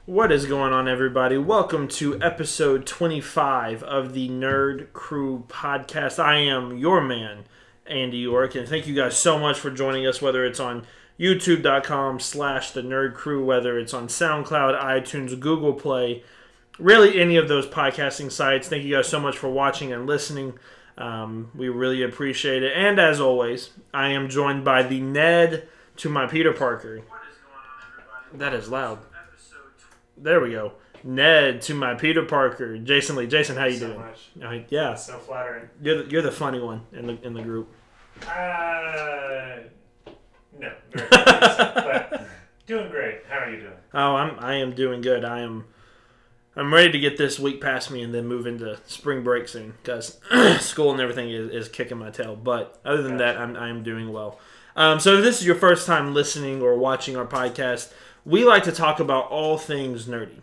What is going on, everybody? Welcome to episode 25 of the Nerd Crew podcast. I am your man, Andy York, and thank you guys so much for joining us, whether it's on youtube.com/the Nerd Crew, whether it's on SoundCloud, iTunes, Google Play, really any of those podcasting sites. Thank you guys so much for watching and listening. We really appreciate it. And as always, I am joined by the Ned to my Peter Parker. What is going on, everybody? That is loud. There we go. Ned to my Peter Parker. Jason Lee. Jason, how you doing? Much. Yeah. That's so flattering. You're the funny one in the group. No, very confused, but doing great. How are you doing? Oh, I am doing good. I'm ready to get this week past me and then move into spring break soon because school and everything is kicking my tail. But other than that, I am doing well. So if this is your first time listening or watching our podcast, we like to talk about all things nerdy,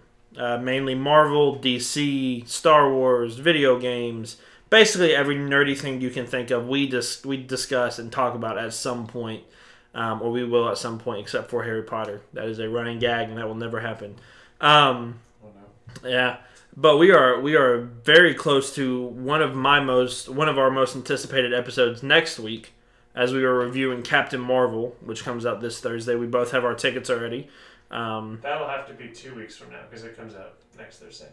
mainly Marvel, DC, Star Wars, video games, basically every nerdy thing you can think of. We discuss and talk about at some point, or we will at some point, except for Harry Potter. That is a running gag, and that will never happen. Yeah, but we are very close to one of our most anticipated episodes next week, as we are reviewing Captain Marvel, which comes out this Thursday. We both have our tickets already. That'll have to be 2 weeks from now because it comes out next Thursday.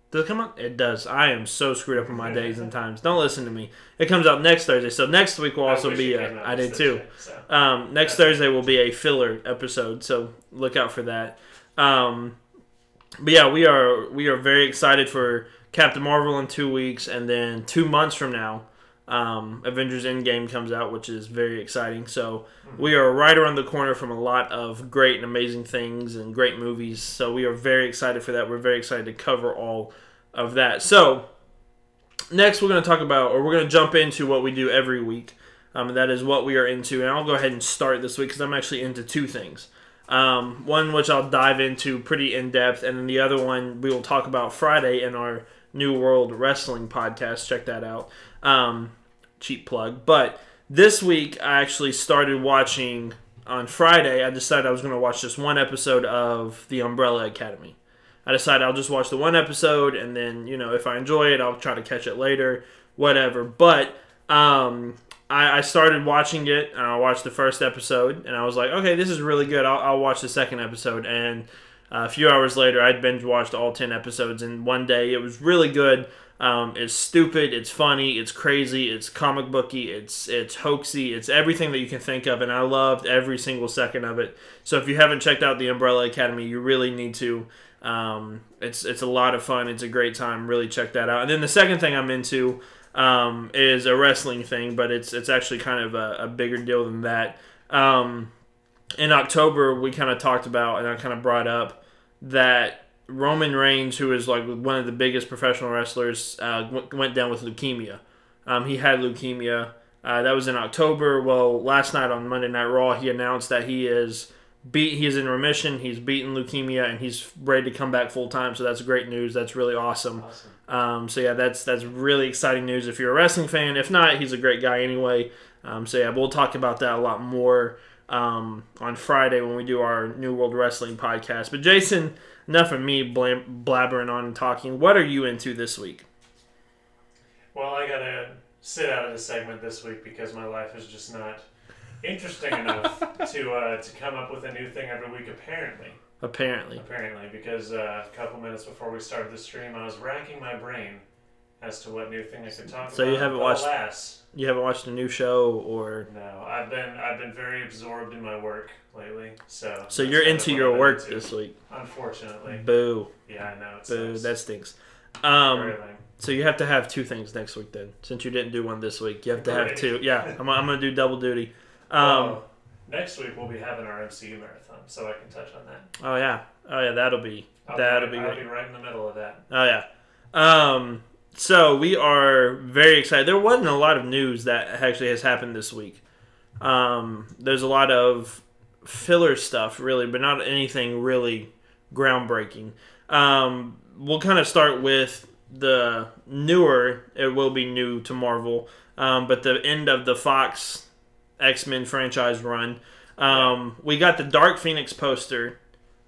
Does it come out? It does. I am so screwed up on my days and times. Don't listen to me. It comes out next Thursday. So next week will also be I did too. So. Next Thursday will be a filler episode. So look out for that. But yeah, we are very excited for Captain Marvel in 2 weeks, and then 2 months from now, Avengers Endgame comes out, which is very exciting. So we are right around the corner from a lot of great and amazing things and great movies. So we are very excited for that. We're very excited to cover all of that. So next we're going to talk about, or we're going to jump into what we do every week. And that is what we are into. And I'll go ahead and start this week because I'm actually into two things. One which I'll dive into pretty in-depth, and then the other one we will talk about Friday in our New World Wrestling podcast. Check that out. Cheap plug. But this week I actually started watching on Friday. I decided I was going to watch just one episode of The Umbrella Academy. I decided I'll just watch the one episode, and then, if I enjoy it, I'll try to catch it later, whatever. But I started watching it, and I watched the first episode, and I was like, okay, this is really good. I'll watch the second episode. And a few hours later, I'd binge watched all 10 episodes in one day. It was really good. It's stupid, it's funny, it's crazy, it's comic booky, it's hoaxy, it's everything that you can think of, and I loved every single second of it. So if you haven't checked out the Umbrella Academy, you really need to. It's a lot of fun. It's a great time. Really check that out. And then the second thing I'm into is a wrestling thing, but it's actually kind of a bigger deal than that. In October, we kind of talked about, and I kind of brought up that Roman Reigns, who is like one of the biggest professional wrestlers, went down with leukemia. He had leukemia. That was in October. Well, last night on Monday Night Raw, he announced that he is in remission. He's beaten leukemia, and he's ready to come back full time. So that's great news. That's really awesome. So yeah, that's really exciting news if you're a wrestling fan. If not, he's a great guy anyway. So yeah, we'll talk about that a lot more on Friday when we do our New World Wrestling podcast. But Jason, enough of me blabbering on and talking. What are you into this week? Well, I gotta sit out of the segment this week because my life is just not interesting enough to come up with a new thing every week. Apparently, because a couple minutes before we started the stream, I was racking my brain as to what new thing I could talk about. So you haven't watched? Alas, you haven't watched a new show, or no? I've been very absorbed in my work lately. So you're into your work this week. Unfortunately. Boo. Yeah, I know. Boo. That stinks. Very lame. So you have to have two things next week then, since you didn't do one this week. You have to have two. Yeah, I'm gonna do double duty. Next week we'll be having our MCU marathon, so I can touch on that. Oh yeah, that'll be I'll be right in the middle of that. Oh yeah. So we are very excited. There wasn't a lot of news that actually has happened this week. There's a lot of filler stuff, really, but not anything really groundbreaking. We'll kind of start with the newer. It will be new to Marvel, but the end of the Fox X-Men franchise run. We got the Dark Phoenix poster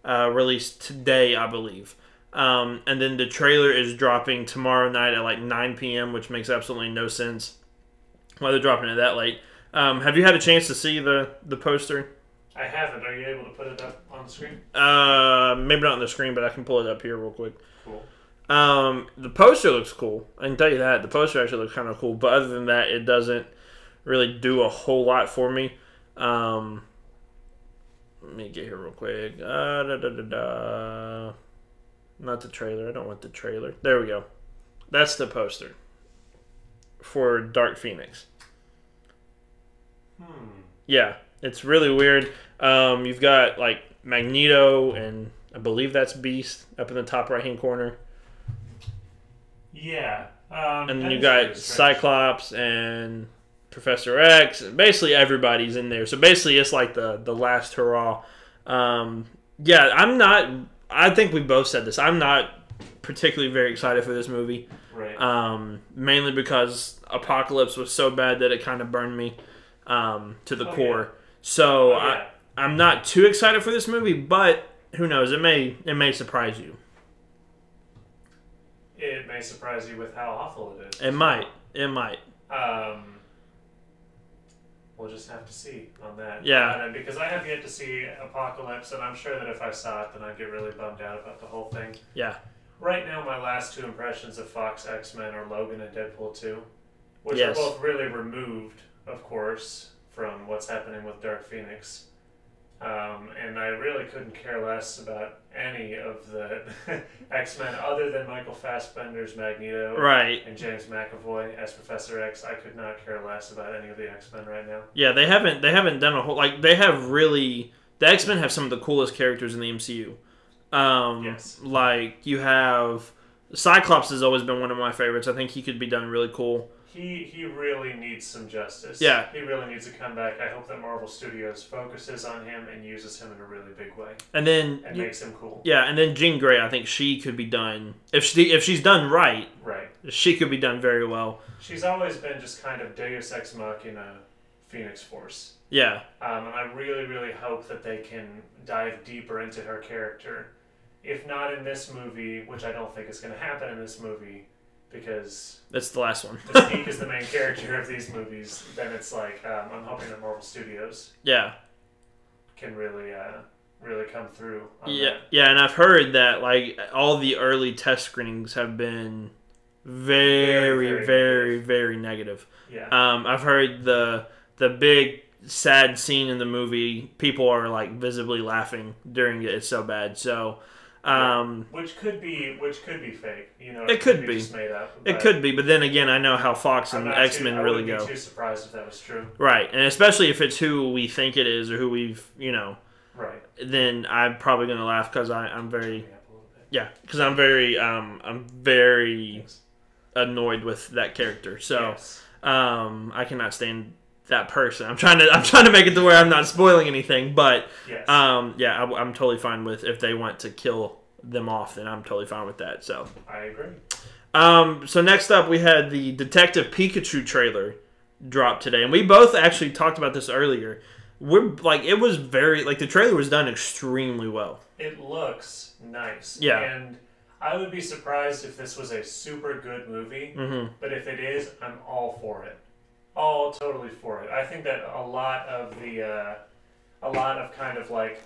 released today, I believe. And then the trailer is dropping tomorrow night at like 9 p.m., which makes absolutely no sense why they're dropping it that late. Have you had a chance to see the poster? I haven't. Are you able to put it up on the screen? Maybe not on the screen, but I can pull it up here real quick. Cool. The poster looks cool. I can tell you that. The poster actually looks kind of cool. But other than that, it doesn't really do a whole lot for me. Let me get here real quick. Not the trailer. I don't want the trailer. There we go. That's the poster for Dark Phoenix. Yeah, it's really weird. You've got like Magneto and I believe that's Beast up in the top right-hand corner. Yeah. And then you got Cyclops and Professor X. And basically everybody's in there. So basically it's like the last hurrah. Yeah, I'm not... I think we both said this. I'm not particularly very excited for this movie. Right. Mainly because Apocalypse was so bad that it kind of burned me to the core. Yeah. So I'm not too excited for this movie, but who knows? It may surprise you. It may surprise you with how awful it is. It might. It might. We'll just have to see on that. Yeah. Because I have yet to see Apocalypse, and I'm sure that if I saw it, then I'd get really bummed out about the whole thing. Yeah. Right now, my last two impressions of Fox X-Men are Logan and Deadpool 2, which are both really removed, of course, from what's happening with Dark Phoenix. And I really couldn't care less about any of the X-Men other than Michael Fassbender's Magneto and James McAvoy as Professor X. I could not care less about any of the X-Men right now. Yeah, they haven't done a whole... Like, they have really... The X-Men have some of the coolest characters in the MCU. Yes. Like, you have... Cyclops has always been one of my favorites. I think he could be done really cool. He really needs some justice. Yeah. He really needs to come back. I hope that Marvel Studios focuses on him and uses him in a really big way. And then... And makes him cool. Yeah, and then Jean Grey, I think she could be done... If she's done right, she could be done very well. She's always been just kind of Deus Ex Machina Phoenix Force. Yeah. And I really, really hope that they can dive deeper into her character. If not in this movie, which I don't think is going to happen in this movie, because that's the last one. Mystique is the main character of these movies. Then it's like I'm hoping that Marvel Studios can really come through on that. Yeah, and I've heard that like all the early test screenings have been very negative. Yeah. I've heard the big sad scene in the movie, people are like visibly laughing during it. It's so bad. So which could be fake, you know. It could be just made up. It could be, but then again, I know how Fox and X-Men really go. I wouldn't be too surprised if that was true. Right, and especially if it's who we think it is or who we've, Right. Then I'm probably gonna laugh because I'm very, because I'm very annoyed with that character. So, I cannot stand that person. I'm trying to make it to where I'm not spoiling anything, but I'm totally fine with if they want to kill them off, then I'm totally fine with that. So I agree. So next up we had the Detective Pikachu trailer drop today, and we both actually talked about this earlier. It was the trailer was done extremely well. It looks nice. Yeah. And I would be surprised if this was a super good movie, but if it is, I'm all for it. All totally for it. I think that a lot of kind of like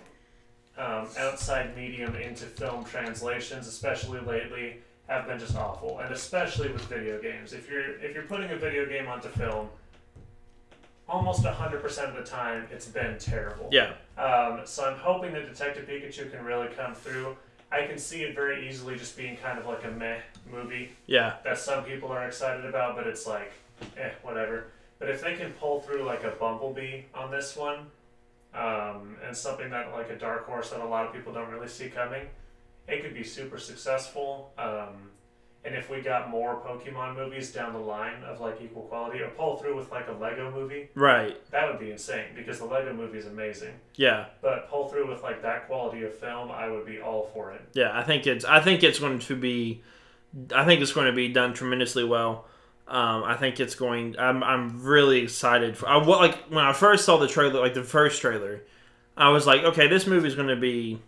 outside medium into film translations, especially lately, have been just awful, and especially with video games. If you're putting a video game onto film, almost 100% of the time it's been terrible. Yeah. So I'm hoping that Detective Pikachu can really come through. I can see it very easily just being kind of like a meh movie. Yeah. That some people are excited about, but it's like, whatever. But if they can pull through like a Bumblebee on this one, and something that like a dark horse that a lot of people don't really see coming, it could be super successful. And if we got more Pokemon movies down the line of like equal quality, or pull through with like a Lego movie, that would be insane because the Lego movie is amazing. Yeah. But pull through with like that quality of film, I would be all for it. Yeah, I think it's going to be done tremendously well. I think it's going. I'm really excited for. When I first saw the trailer, like the first trailer, I was like, okay, this movie is going to be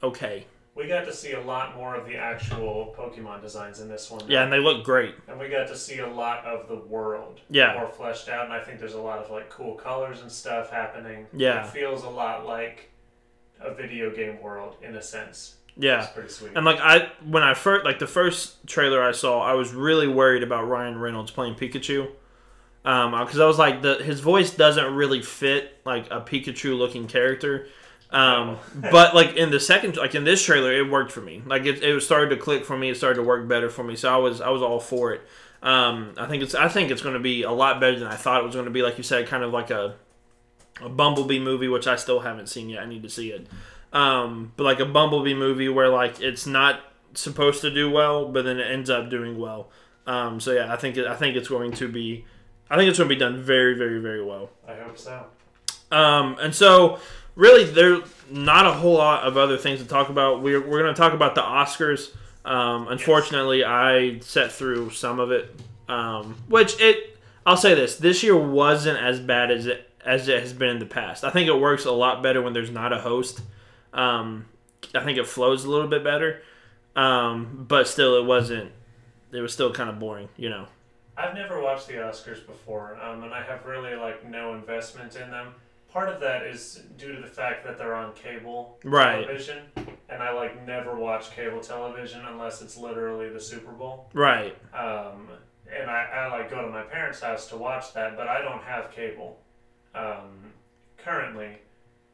okay. We got to see a lot more of the actual Pokemon designs in this one. Yeah, and they look great. And we got to see a lot of the world more fleshed out, and I think there's a lot of like cool colors and stuff happening. Yeah. It feels a lot like a video game world in a sense. Yeah. It's pretty sweet. And like when I first the first trailer I saw, I was really worried about Ryan Reynolds playing Pikachu. Because I was like, his voice doesn't really fit like a Pikachu looking character. But like in the second, like in this trailer, it worked for me. Like it started to click for me. It started to work better for me. So I was all for it. I think it's going to be a lot better than I thought it was going to be. Like you said, kind of like a Bumblebee movie, which I still haven't seen yet. I need to see it. But like a Bumblebee movie where like it's not supposed to do well, but then it ends up doing well. So yeah, I think it's going to be done very, very, very well. I hope so. And so. Really, there's not a whole lot of other things to talk about. We're going to talk about the Oscars. Unfortunately, I sat through some of it, I'll say this year wasn't as bad as it has been in the past. I think it works a lot better when there's not a host. I think it flows a little bit better, but still, it was still kind of boring, I've never watched the Oscars before, and I have really no investment in them. Part of that is due to the fact that they're on cable television, and I never watch cable television unless it's literally the Super Bowl. Right. And I go to my parents' house to watch that, but I don't have cable currently.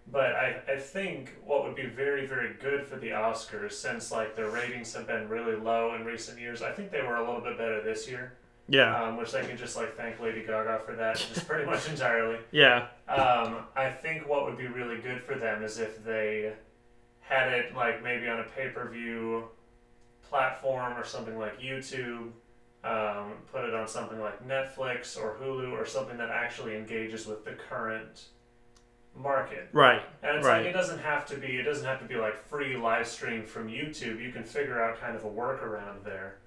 But I think what would be very, very good for the Oscars, since their ratings have been really low in recent years, I think they were a little bit better this year. Yeah. Which they can just thank Lady Gaga for that, just pretty much entirely. Yeah. I think what would be really good for them is if they had it maybe on a pay-per-view platform or something like YouTube, put it on something like Netflix or Hulu or something that actually engages with the current market. Right. And it's it doesn't have to be free live stream from YouTube. You can figure out kind of a workaround there.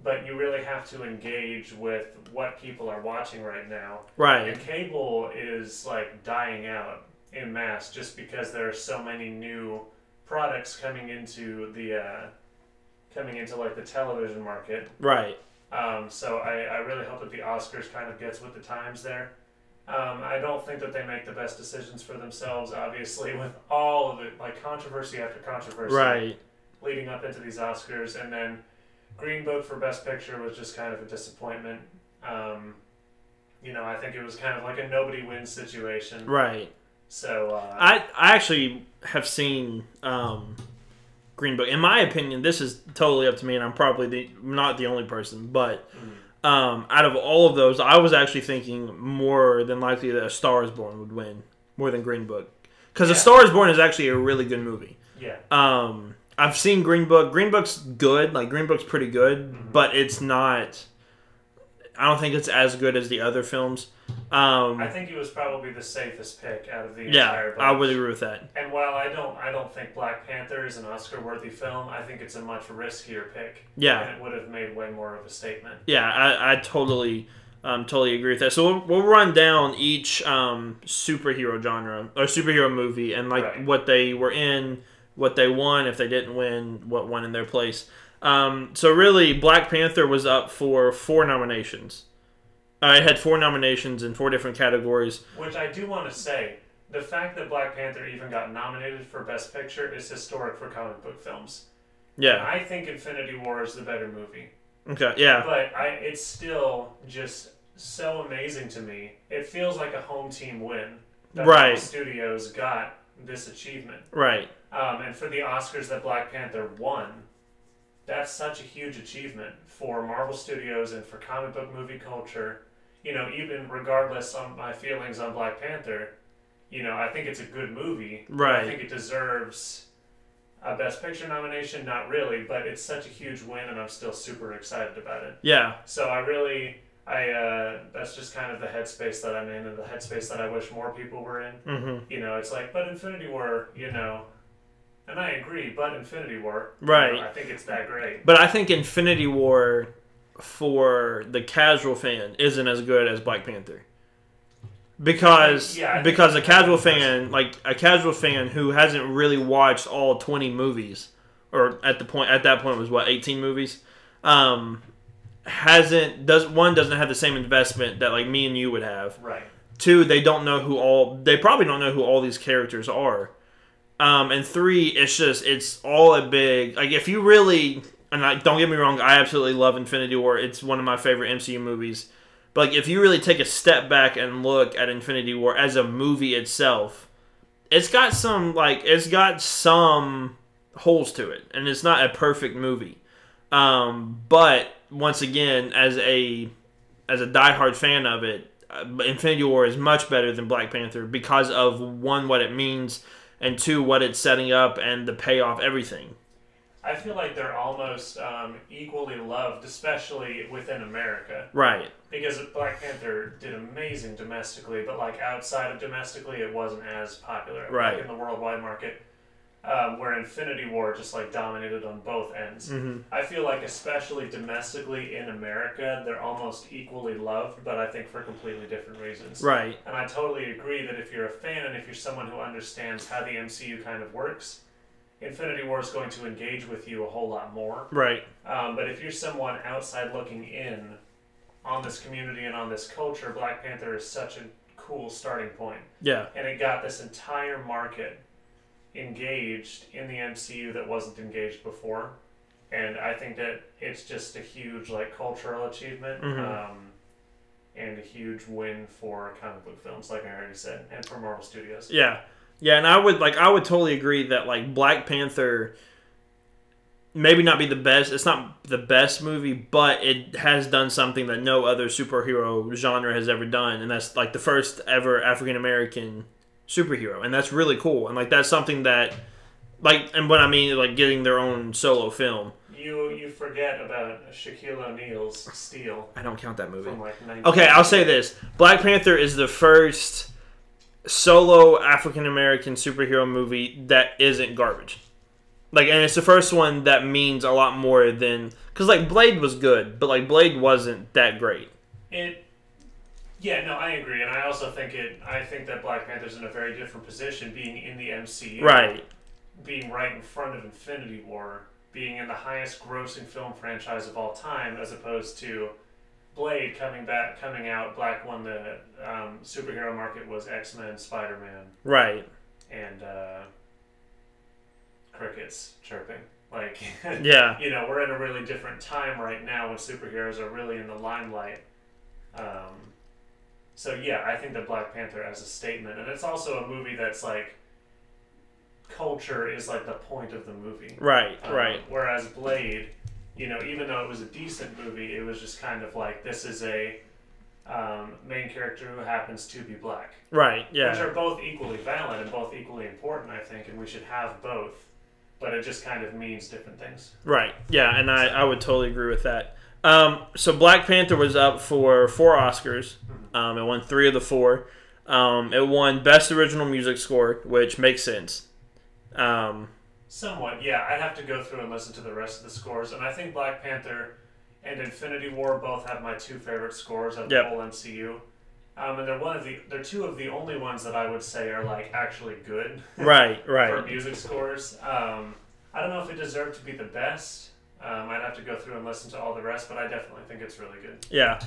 But you really have to engage with what people are watching right now. Right. And cable is dying out en masse just because there are so many new products coming into the television market. Right. So I really hope that the Oscars kind of gets with the times there. I don't think that they make the best decisions for themselves, obviously, with all of it, controversy after controversy leading up into these Oscars, and then Green Book for Best Picture was just kind of a disappointment. I think it was kind of a nobody wins situation. Right. So I actually have seen Green Book. In my opinion, this is totally up to me, and I'm probably not the only person, but out of all of those, I was actually thinking more than likely that A Star Is Born would win more than Green Book. Because A Star Is Born is actually a really good movie. Yeah. I've seen Green Book. Green Book's good. Green Book's pretty good, but it's not... I don't think it's as good as the other films. I think it was probably the safest pick out of the entire bunch. Yeah, I would agree with that. And while I don't think Black Panther is an Oscar-worthy film, I think it's a much riskier pick. Yeah. And it would have made way more of a statement. Yeah, I totally agree with that. So we'll run down each superhero genre or superhero movie and what they were in, what they won, if they didn't win, what won in their place. So really, Black Panther was up for 4 nominations. It had 4 nominations in 4 different categories. Which I do want to say, the fact that Black Panther even got nominated for Best Picture is historic for comic book films. Yeah. And I think Infinity War is the better movie. Okay, yeah. But it's still just so amazing to me. It feels like a home team win that Marvel Studios got this achievement. Right. And for the Oscars that Black Panther won, that's such a huge achievement for Marvel Studios and for comic book movie culture. Even regardless of my feelings on Black Panther, I think it's a good movie. Right. I think it deserves a Best Picture nomination. Not really, but it's such a huge win, and I'm still super excited about it. Yeah. So that's just kind of the headspace that I'm in, and the headspace that I wish more people were in. Mm-hmm. It's but Infinity War, and I agree, but Infinity War, right? I think it's that great. But I think Infinity War, for the casual fan, isn't as good as Black Panther. because a casual fan who hasn't really watched all 20 movies, or at that point was what, 18 movies, doesn't have the same investment that like me and you would have. Right. 2, they probably don't know who all these characters are. And 3, it's all a big, like, if you really, and don't get me wrong, I absolutely love Infinity War. It's one of my favorite MCU movies. But like, if you really take a step back and look at Infinity War as a movie itself, it's got some holes to it, and it's not a perfect movie. But once again, as a diehard fan of it, Infinity War is much better than Black Panther because of 1, what it means, and 2, what it's setting up and the payoff, everything. I feel like they're almost equally loved, especially within America. Right. Because Black Panther did amazing domestically, but like outside of domestically, it wasn't as popular. Right. Like in the worldwide market, where Infinity War just like dominated on both ends. Mm-hmm. I feel like especially domestically in America, they're almost equally loved, but I think for completely different reasons. Right. And I totally agree that if you're a fan and if you're someone who understands how the MCU kind of works, Infinity War is going to engage with you a whole lot more. Right. But if you're someone outside looking in on this community and on this culture, Black Panther is such a cool starting point. Yeah. And it got this entire market engaged in the MCU that wasn't engaged before. And I think that it's just a huge like cultural achievement. Mm-hmm. And a huge win for comic book films, like I already said, and for Marvel Studios. Yeah. Yeah, and I would totally agree that like Black Panther maybe not be the best. It's not the best movie, but it has done something that no other superhero genre has ever done, and that's like the first ever African American superhero, and that's really cool. And like that's something that like, and what I mean like getting their own solo film. You forget about Shaquille O'Neal's Steel. I don't count that movie. From like okay, I'll say this: Black Panther is the first solo African American superhero movie that isn't garbage. Like, and it's the first one that means a lot more than, because like Blade was good, but like Blade wasn't that great. Yeah, no, I agree, and I also think I think that Black Panther's in a very different position, being in the MCU, right? Being right in front of Infinity War, being in the highest grossing film franchise of all time, as opposed to Blade coming out. Black when the superhero market was X-Men, Spider-Man, right, and crickets chirping. Like, yeah, you know, we're in a really different time right now when superheroes are really in the limelight. So yeah, I think that Black Panther as a statement, and it's also a movie that's like, culture is like the point of the movie. Right, right. Whereas Blade, you know, even though it was a decent movie, it was just kind of like, this is a main character who happens to be black. Right, yeah. Which are both equally valid and both equally important, I think, and we should have both. But it just kind of means different things. Right, yeah, and I would totally agree with that. So Black Panther was up for 4 Oscars. It won 3 of the 4. It won Best Original Music Score, which makes sense. Somewhat, yeah. I'd have to go through and listen to the rest of the scores. And I think Black Panther and Infinity War both have my 2 favorite scores of the whole MCU. And they're 2 of the only ones that I would say are like actually good. Right. For music scores. I don't know if it deserved to be the best. I'd have to go through and listen to all the rest, but I definitely think it's really good. Yeah.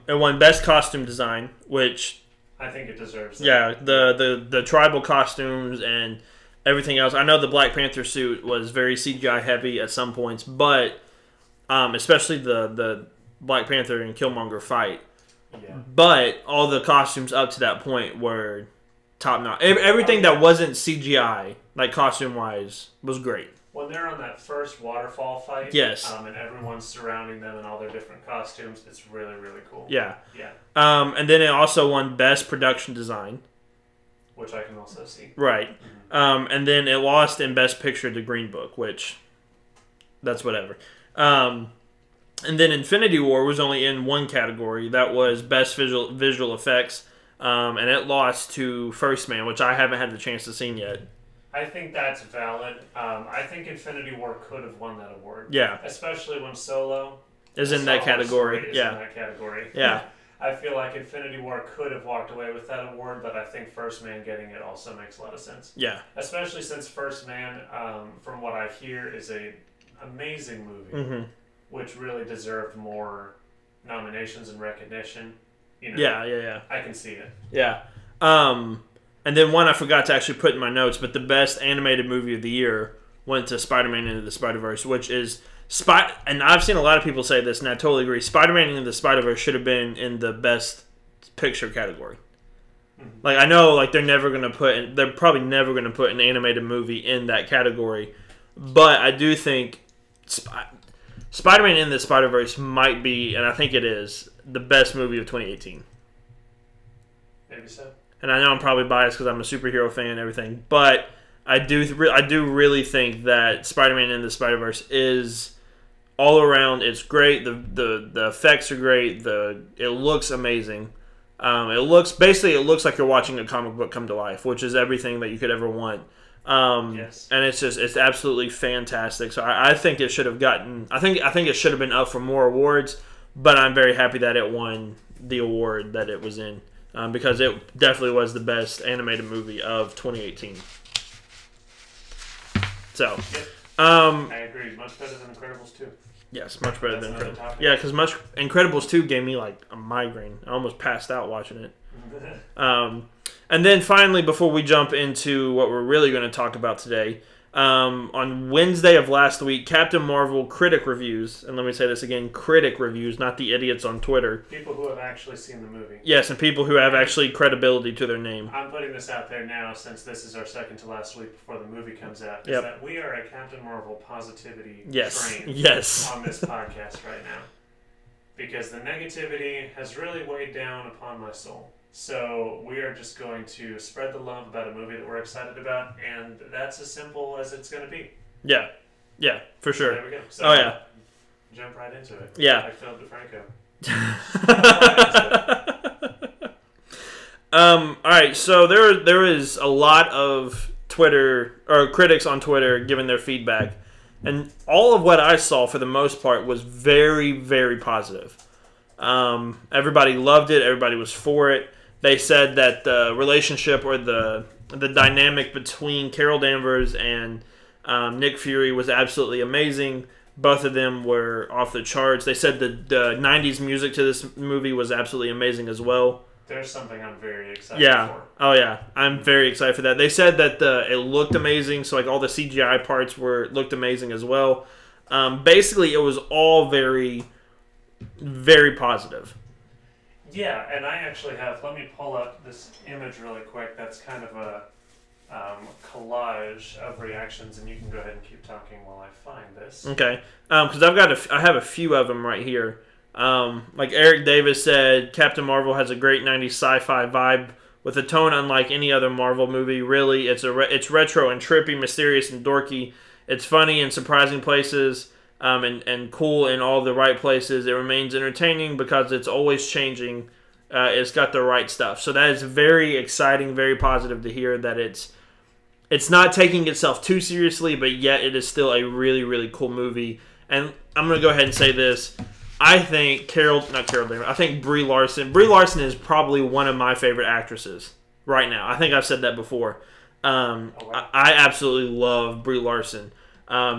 It won Best Costume Design, which I think it deserves that. Yeah, the tribal costumes and everything else. I know the Black Panther suit was very CGI heavy at some points, but especially the Black Panther and Killmonger fight. Yeah. But all the costumes up to that point were top notch. Everything that wasn't CGI, like costume wise, was great. When they're on that first waterfall fight, yes, and everyone's surrounding them in all their different costumes, it's really, really cool. Yeah. Yeah. And then it also won Best Production Design, which I can also see. Right. Mm-hmm. And then it lost in Best Picture to Green Book, which that's whatever. And then Infinity War was only in one category. That was Best Visual Effects, and it lost to First Man, which I haven't had the chance to see yet. I think that's valid. I think Infinity War could have won that award. Yeah. Especially when Solo is in that category. In that category. Yeah. I feel like Infinity War could have walked away with that award, but I think First Man getting it also makes a lot of sense. Yeah. Especially since First Man, from what I hear, is a amazing movie, which really deserved more nominations and recognition. You know, yeah. I can see it. Yeah. And then one I forgot to actually put in my notes, but the best animated movie of the year went to Spider-Man Into the Spider-Verse, which is... and I've seen a lot of people say this, and I totally agree. Spider-Man Into the Spider-Verse should have been in the Best Picture category. Like, I know, like, they're probably never going to put an animated movie in that category, but I do think Spider-Man Into the Spider-Verse might be, and I think it is, the best movie of 2018. Maybe so. And I know I'm probably biased because I'm a superhero fan and everything, but I do really think that Spider-Man Into the Spider-Verse is all around. It's great. The effects are great. It looks amazing. It looks like you're watching a comic book come to life, which is everything that you could ever want. Yes. And it's absolutely fantastic. So I think it should have gotten. I think it should have been up for more awards, but I'm very happy that it won the award that it was in. Because it definitely was the best animated movie of 2018. So, I agree. Much better than Incredibles 2. Yes, much better than Incredibles. Yeah, because Incredibles 2 gave me like a migraine. I almost passed out watching it. And then finally, before we jump into what we're really going to talk about today, on Wednesday of last week, Captain Marvel critic reviews, and let me say this again, critic reviews, not the idiots on Twitter. People who have actually seen the movie. Yes, and people who have actually credibility to their name. I'm putting this out there now, since this is our second to last week before the movie comes out, is that we are a Captain Marvel positivity train on this podcast right now. Because the negativity has really weighed down upon my soul. So we are just going to spread the love about a movie that we're excited about, and that's as simple as it's going to be. Yeah, for sure. So there we go. So jump right into it. Yeah. Like Philip DeFranco. All right, so there is a lot of Twitter or critics on Twitter giving their feedback, and all of what I saw for the most part was very, very positive. Everybody loved it. Everybody was for it. They said that the relationship or the dynamic between Carol Danvers and Nick Fury was absolutely amazing. Both of them were off the charts. They said the 90s music to this movie was absolutely amazing as well. There's something I'm very excited for. Oh, yeah. I'm very excited for that. They said that it looked amazing, so like all the CGI parts looked amazing as well. Basically, it was all very, very positive. Yeah, and I actually have, let me pull up this image really quick. That's kind of a collage of reactions, and you can go ahead and keep talking while I find this. Okay, because I have a few of them right here. Like Eric Davis said, Captain Marvel has a great 90s sci-fi vibe with a tone unlike any other Marvel movie. Really, it's retro and trippy, mysterious and dorky. It's funny in surprising places. And cool in all the right places. It remains entertaining because it's always changing. It's got the right stuff. So that is very exciting, very positive to hear that it's not taking itself too seriously, but yet it is still a really, really cool movie. And I'm going to go ahead and say this. I think I think Brie Larson. Brie Larson is probably one of my favorite actresses right now. I think I've said that before. I absolutely love Brie Larson.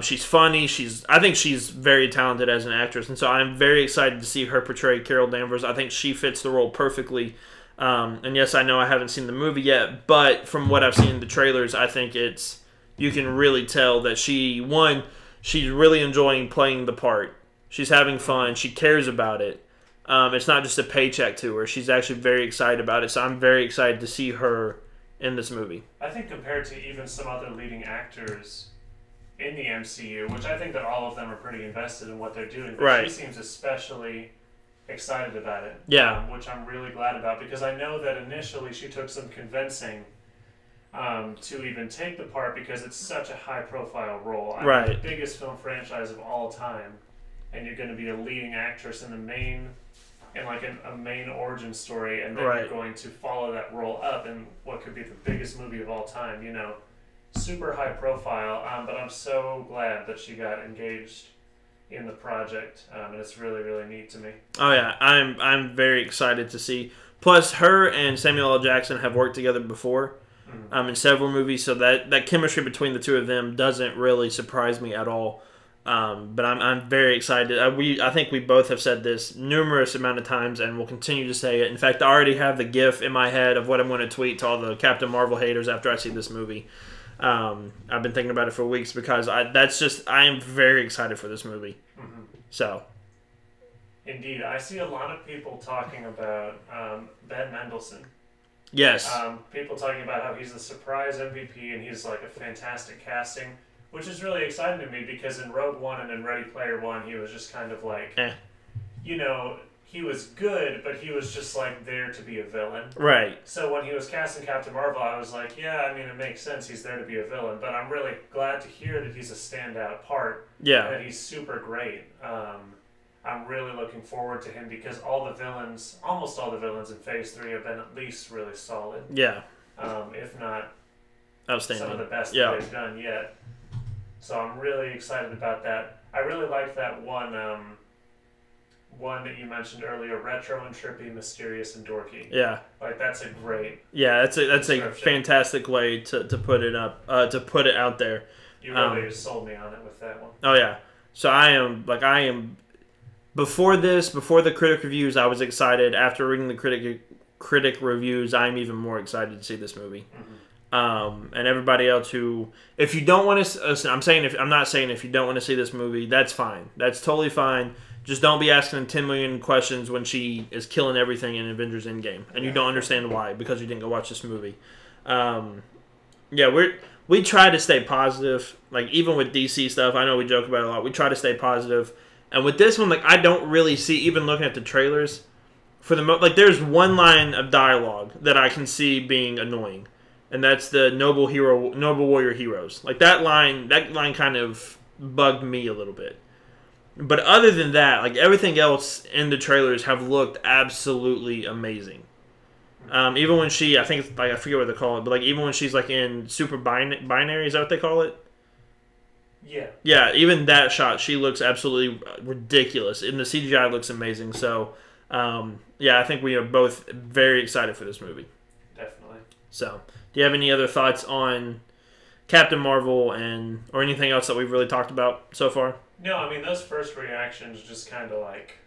She's funny. I think she's very talented as an actress, and so I'm very excited to see her portray Carol Danvers. I think she fits the role perfectly. And yes, I know I haven't seen the movie yet, but from what I've seen in the trailers, I think you can really tell that she's really enjoying playing the part. She's having fun. She cares about it. It's not just a paycheck to her. She's actually very excited about it, so I'm very excited to see her in this movie. I think compared to even some other leading actors in the MCU, which I think that all of them are pretty invested in what they're doing, but right. She seems especially excited about it. Yeah. Which I'm really glad about, because I know that initially she took some convincing to even take the part, because it's such a high-profile role. Right. The biggest film franchise of all time, and you're going to be a leading actress in a main origin story, and then right. You're going to follow that role up in what could be the biggest movie of all time, you know. Super high profile, but I'm so glad that she got engaged in the project, and it's really, really neat to me. Oh yeah, I'm very excited to see. Plus, her and Samuel L. Jackson have worked together before, in several movies, so that chemistry between the two of them doesn't really surprise me at all. But I'm very excited. I think we both have said this numerous amount of times, and we'll continue to say it. In fact, I already have the GIF in my head of what I'm going to tweet to all the Captain Marvel haters after I see this movie. I've been thinking about it for weeks because I am very excited for this movie. Mm-hmm. So, indeed, I see a lot of people talking about Ben Mendelsohn. Yes. People talking about how he's the surprise MVP and he's like a fantastic casting, which is really exciting to me because in Rogue One and in Ready Player One, he was just kind of like, you know, he was good, but he was just like there to be a villain. Right. So when he was cast in Captain Marvel, I was like, yeah, I mean, it makes sense. He's there to be a villain, but I'm really glad to hear that he's a standout part. Yeah. And that he's super great. I'm really looking forward to him because almost all the villains in Phase 3 have been at least really solid. Yeah. If not outstanding. Some of the best that they've done yet. So I'm really excited about that. I really liked that one that you mentioned earlier, retro and trippy, mysterious and dorky. Yeah. Like that's a great that's a fantastic way to put it up to put it out there. You really sold me on it with that one. Oh yeah. So I am before the critic reviews I was excited. After reading the critic reviews, I'm even more excited to see this movie. Mm-hmm. And everybody else who, if you don't want to, I'm not saying if you don't want to see this movie, that's fine. That's totally fine. Just don't be asking 10 million questions when she is killing everything in Avengers Endgame, and you don't understand why because you didn't go watch this movie. We try to stay positive. Like even with DC stuff, I know we joke about it a lot. We try to stay positive, and with this one, like I don't really see, even looking at the trailers, there's one line of dialogue that I can see being annoying. And that's the noble warrior heroes. Like that line kind of bugged me a little bit. But other than that, like everything else in the trailers have looked absolutely amazing. Even when she, I think it's like I forget what they call it, but like even when she's like in super binary, is that what they call it? Yeah. Yeah, even that shot, she looks absolutely ridiculous, and the CGI looks amazing. So, I think we are both very excited for this movie. Definitely. So, do you have any other thoughts on Captain Marvel or anything else that we've really talked about so far? No, I mean those first reactions just kind of like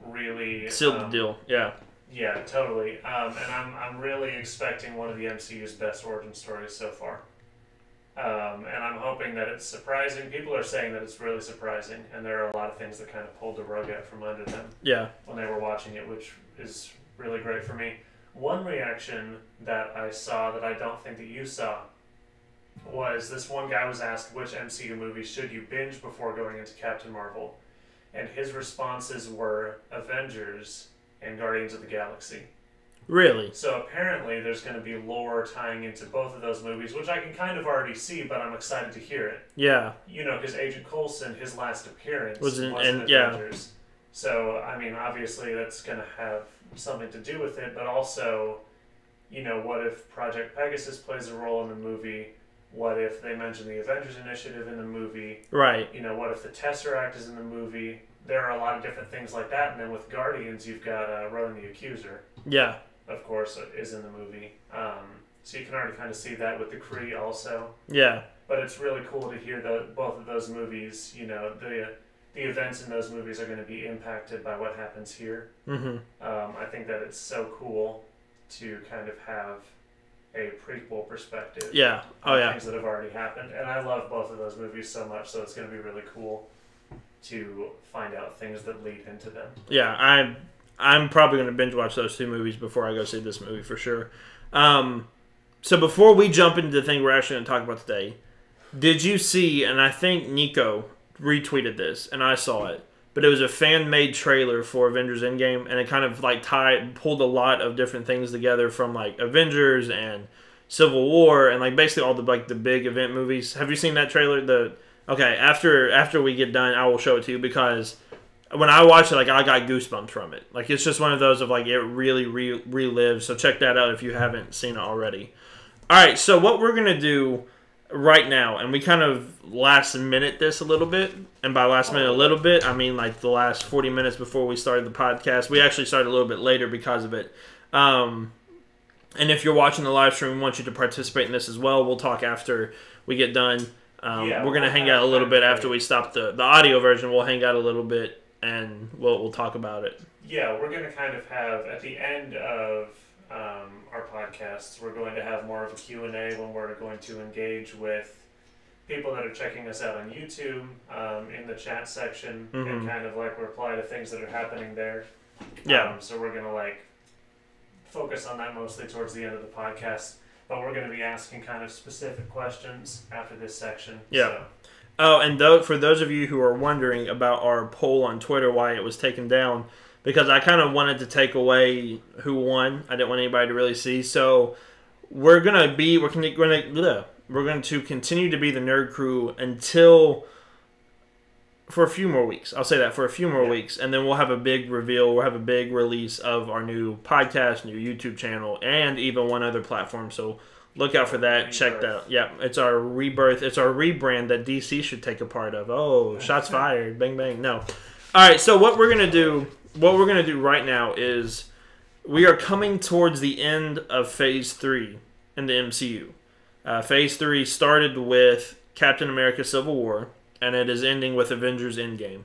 really sealed the deal. Yeah. Yeah, totally. And I'm really expecting one of the MCU's best origin stories so far. And I'm hoping that it's surprising. People are saying that it's really surprising, and there are a lot of things that kind of pulled the rug out from under them. Yeah. When they were watching it, which is really great for me. One reaction that I saw that I don't think that you saw was this one guy was asked which MCU movie should you binge before going into Captain Marvel, and his responses were Avengers and Guardians of the Galaxy. Really? So apparently there's going to be lore tying into both of those movies, which I can kind of already see, but I'm excited to hear it. Yeah. You know, because Agent Coulson, his last appearance was in Avengers. Yeah. So, I mean, obviously that's going to have something to do with it, but also, you know, what if Project Pegasus plays a role in the movie? What if they mention the Avengers Initiative in the movie? Right. You know, what if the Tesseract is in the movie? There are a lot of different things like that. And then with Guardians, you've got Rowan the Accuser. Yeah. Of course, is in the movie. So you can already kind of see that with the Kree also. Yeah. But it's really cool to hear both of those movies, you know, the events in those movies are going to be impacted by what happens here. Mm-hmm. I think that it's so cool to kind of have a prequel perspective. Yeah. On things that have already happened. And I love both of those movies so much, so it's going to be really cool to find out things that lead into them. Yeah, I'm probably going to binge watch those two movies before I go see this movie for sure. So before we jump into the thing we're actually going to talk about today, did you see, and I think Nico retweeted this, and I saw it, but it was a fan-made trailer for Avengers Endgame, and it kind of like pulled a lot of different things together from like Avengers and Civil War and like basically all the big event movies. Have you seen that trailer? After we get done, I will show it to you because when I watch it, like I got goosebumps from it. Like it's just one of those of like it really relives. So check that out if you haven't seen it already. All right, so what we're gonna do right now, and we kind of last minute this a little bit, and by last minute a little bit, I mean like the last 40 minutes before we started the podcast. We actually started a little bit later because of it. And if you're watching the live stream, we want you to participate in this as well. We'll talk after we get done. We're going to hang out a little bit after we stop the audio version. We'll hang out a little bit, and we'll talk about it. Yeah, we're going to kind of have, at the end of our podcasts, we're going to have more of a Q&A when we're going to engage with people that are checking us out on YouTube in the chat section and kind of like reply to things that are happening there. Yeah. So we're going to like focus on that mostly towards the end of the podcast, but we're going to be asking kind of specific questions after this section. Yeah. So. Oh, and for those of you who are wondering about our poll on Twitter, why it was taken down, because I kind of wanted to take away who won. I didn't want anybody to really see. So we're going to continue to be the Nerd Crew for a few more weeks. I'll say that, for a few more weeks. And then we'll have a big reveal. We'll have a big release of our new podcast, new YouTube channel, and even one other platform. So look out for that. Check that out. Yeah, it's our rebirth. It's our rebrand that DC should take a part of. Oh, shots fired. Bang, bang. No. All right, so what we're going to do right now is we are coming towards the end of Phase 3 in the MCU. Phase 3 started with Captain America Civil War, and it is ending with Avengers Endgame.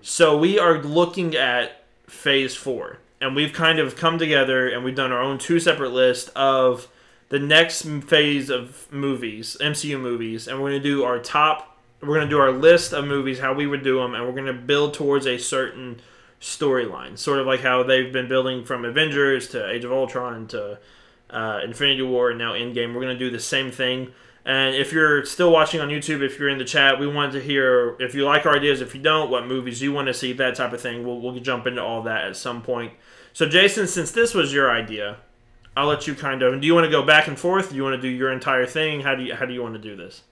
So we are looking at Phase 4, and we've kind of come together, and we've done our own two separate lists of the next phase of movies, MCU movies, and we're going to do our list of movies, how we would do them, and we're going to build towards a certain storyline, sort of like how they've been building from Avengers to Age of Ultron to Infinity War and now Endgame. We're going to do the same thing. And if you're still watching on YouTube, if you're in the chat, we wanted to hear if you like our ideas, if you don't, what movies you want to see, that type of thing. We'll jump into all that at some point. So Jason, since this was your idea, I'll let you kind of. Do you want to go back and forth? Do you want to do your entire thing? How do you want to do this?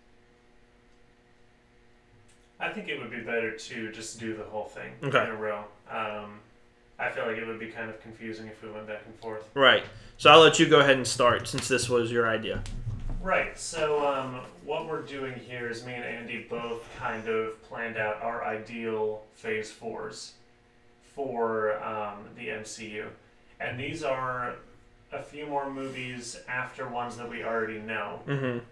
I think it would be better to just do the whole thing in Okay. a row. I feel like it would be kind of confusing if we went back and forth. Right. So I'll let you go ahead and start since this was your idea. Right. So what we're doing here is me and Andy both kind of planned out our ideal Phase 4s for the MCU. And these are a few more movies after ones that we already know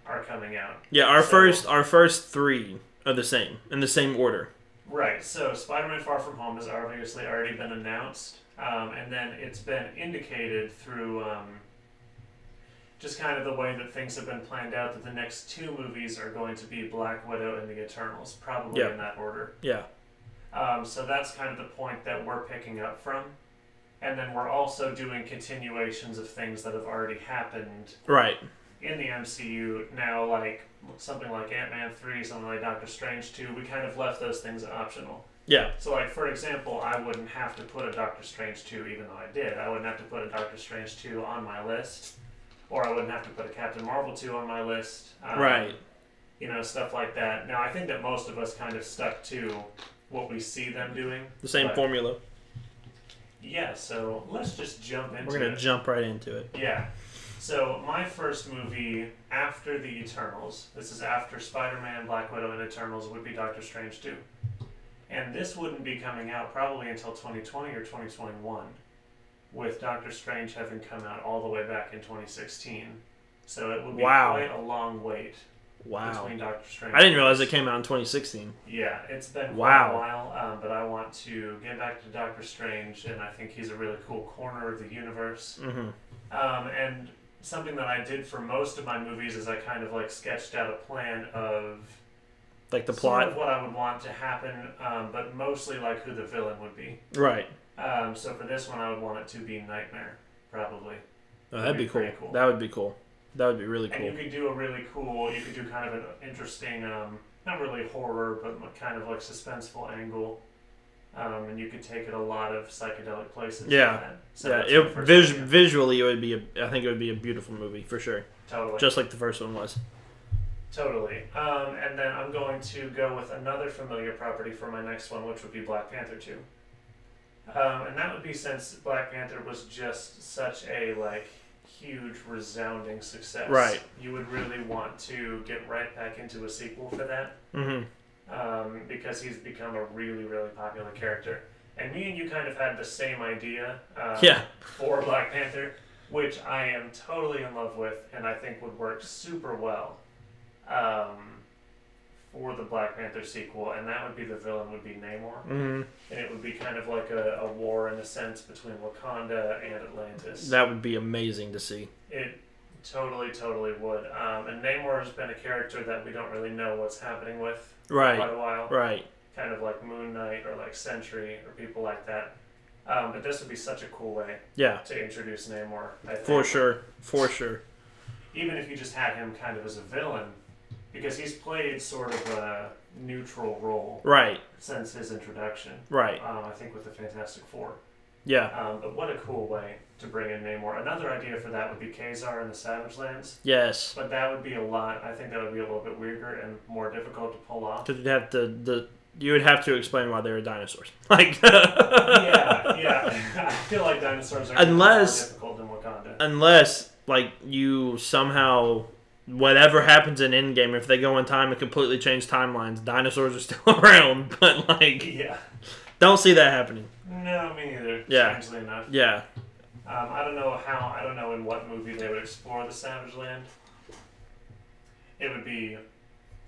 are coming out. Yeah, our first three are the same, in the same order. Right, so Spider-Man Far From Home has obviously already been announced, and then it's been indicated through just kind of the way that things have been planned out that the next two movies are going to be Black Widow and the Eternals, probably in that order. Yeah. So that's kind of the point that we're picking up from. And then we're also doing continuations of things that have already happened in the MCU. Now, like something like Ant-Man 3, something like Doctor Strange 2, we kind of left those things optional. Yeah. So, like, for example, I wouldn't have to put a Doctor Strange 2, even though I did. I wouldn't have to put a Doctor Strange 2 on my list. Or I wouldn't have to put a Captain Marvel 2 on my list. You know, stuff like that. Now, I think that most of us kind of stuck to what we see them doing. The same formula. Yeah, so let's just jump into it. We're going to jump right into it. Yeah. So my first movie after the Eternals, this is after Spider-Man, Black Widow, and Eternals, would be Doctor Strange 2. And this wouldn't be coming out probably until 2020 or 2021, with Doctor Strange having come out all the way back in 2016. So it would be quite a long wait between Doctor Strange. I didn't realize it came out in 2016. Yeah, it's been quite a while, but I want to get back to Doctor Strange, and I think he's a really cool corner of the universe. And something that I did for most of my movies is I kind of like sketched out a plan of like the plot, sort of what I would want to happen, but mostly like who the villain would be. Right. So for this one, I would want it to be Nightmare, probably. Oh, that'd be cool. That would be cool. That would be really cool. And you could do you could do kind of an interesting, not really horror, but kind of like suspenseful angle. And you could take it a lot of psychedelic places. Yeah. So visually, I think it would be a beautiful movie for sure. Totally. Just like the first one was. Totally. And then I'm going to go with another familiar property for my next one, which would be Black Panther 2. And that would be since Black Panther was just such a huge, resounding success, right, you would really want to get right back into a sequel for that. Because he's become a really, really popular character. And me and you kind of had the same idea for Black Panther, which I am totally in love with, and I think would work super well for the Black Panther sequel, and that would be the villain would be Namor. And it would be kind of like a war, in a sense, between Wakanda and Atlantis. That would be amazing to see. It totally, totally would. And Namor has been a character that we don't really know what's happening with for quite a while. Right. Kind of like Moon Knight or like Sentry or people like that. But this would be such a cool way to introduce Namor, I think. For sure. Even if you just had him kind of as a villain, because he's played sort of a neutral role since his introduction. I think with the Fantastic Four. But what a cool way to bring in Namor. Another idea for that would be Khazar in the Savage Lands. Yes. But that would be I think that would be a little bit weirder and more difficult to pull off. Because you would have to explain why they were dinosaurs. Like I feel like dinosaurs are more difficult than Wakanda. Unless, like, you somehow, whatever happens in Endgame, if they go in time and completely change timelines, dinosaurs are still around. But, like, don't see that happening. No, me neither. Strangely enough. I don't know in what movie they would explore the Savage Land. It would be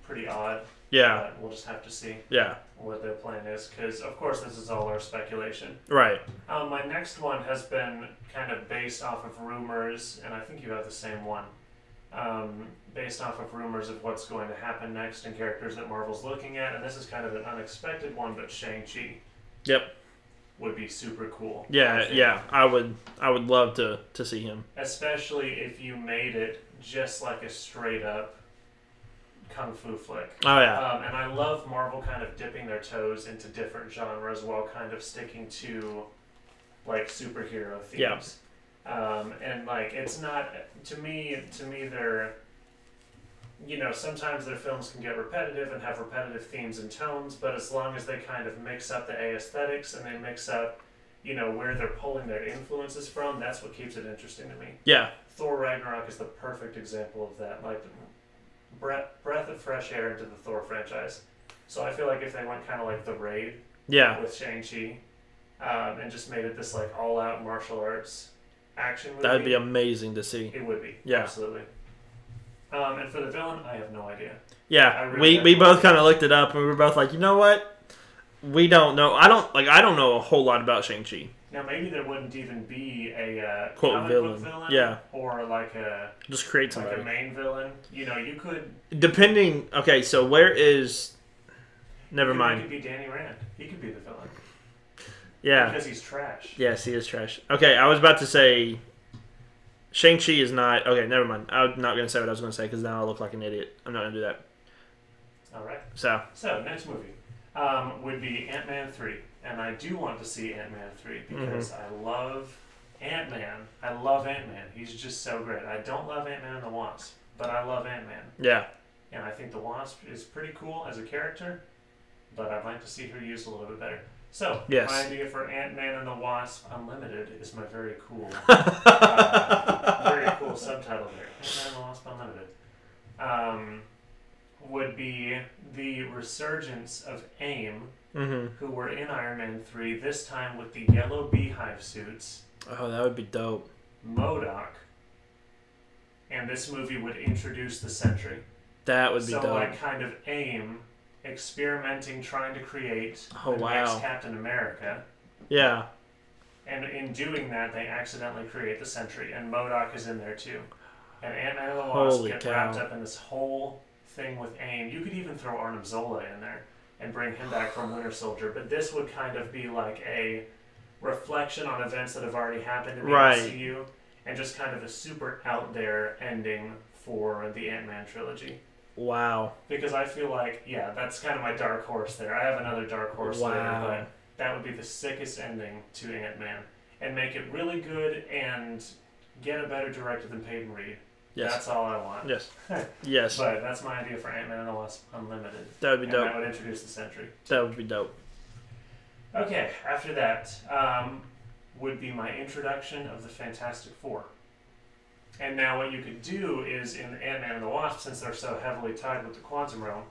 pretty odd. But we'll just have to see what their plan is, because of course this is all our speculation. My next one has been kind of based off of rumors, and I think you have the same one. Based off of rumors of what's going to happen next and characters that Marvel's looking at, and this is kind of an unexpected one, but Shang-Chi. Would be super cool. I would love to see him. Especially if you made it just like a straight up kung fu flick. And I love Marvel kind of dipping their toes into different genres while kind of sticking to like superhero themes. And like it's not to me they're sometimes their films can get repetitive and have repetitive themes and tones, but as long as they kind of mix up the aesthetics and they mix up where they're pulling their influences from, that's what keeps it interesting to me. Thor Ragnarok is the perfect example of that. Like breath of fresh air into the Thor franchise. So I feel like if they went kind of like The Raid with Shang-Chi and just made it this like all-out martial arts action movie. That'd be amazing to see. It would be. Absolutely. And for the villain, I have no idea. We both kind of looked it up and we were both like, you know what? We don't know. I don't know a whole lot about Shang-Chi. Now maybe there wouldn't even be a quote villain. Or like a just create somebody. Like a main villain. You could depending. Okay, so where is? Never mind. It could be Danny Rand. He could be the villain. Because he's trash. Yes, he is trash. Okay, I was about to say Shang-Chi is not... Okay, never mind. I'm not going to say what I was going to say because now I'll look like an idiot. I'm not going to do that. All right. So next movie would be Ant-Man 3. And I do want to see Ant-Man 3 because I love Ant-Man. I love Ant-Man. He's just so great. I don't love Ant-Man and the Wasp, but I love Ant-Man. And I think the Wasp is pretty cool as a character, but I'd like to see her used a little bit better. So, my idea for Ant-Man and the Wasp Unlimited is my very cool subtitle there. Ant-Man and the Wasp Unlimited. Would be the resurgence of AIM, who were in Iron Man 3, this time with the yellow beehive suits. Oh, that would be dope. MODOK. And this movie would introduce the Sentry. That would be dope. So, like, kind of AIM experimenting, trying to create the next Captain America. And in doing that, they accidentally create the Sentry, and MODOK is in there too. And Ant-Man and the Wasp get wrapped up in this whole thing with AIM. You could even throw Arnim Zola in there and bring him back from Winter Soldier, but this would kind of be like a reflection on events that have already happened in the MCU, and just kind of a super out there ending for the Ant-Man trilogy. Wow. Because I feel like, that's kind of my dark horse there. I have another dark horse later, but that would be the sickest ending to Ant-Man. And make it really good and get a better director than Peyton Reed. That's all I want. Yes. But that's my idea for Ant-Man and the Wasp Unlimited. That would be dope. That would introduce the Sentry. That would be dope. Okay, after that would be my introduction of the Fantastic Four. And now what you could do is in Ant-Man and the Wasp, since they're so heavily tied with the quantum realm,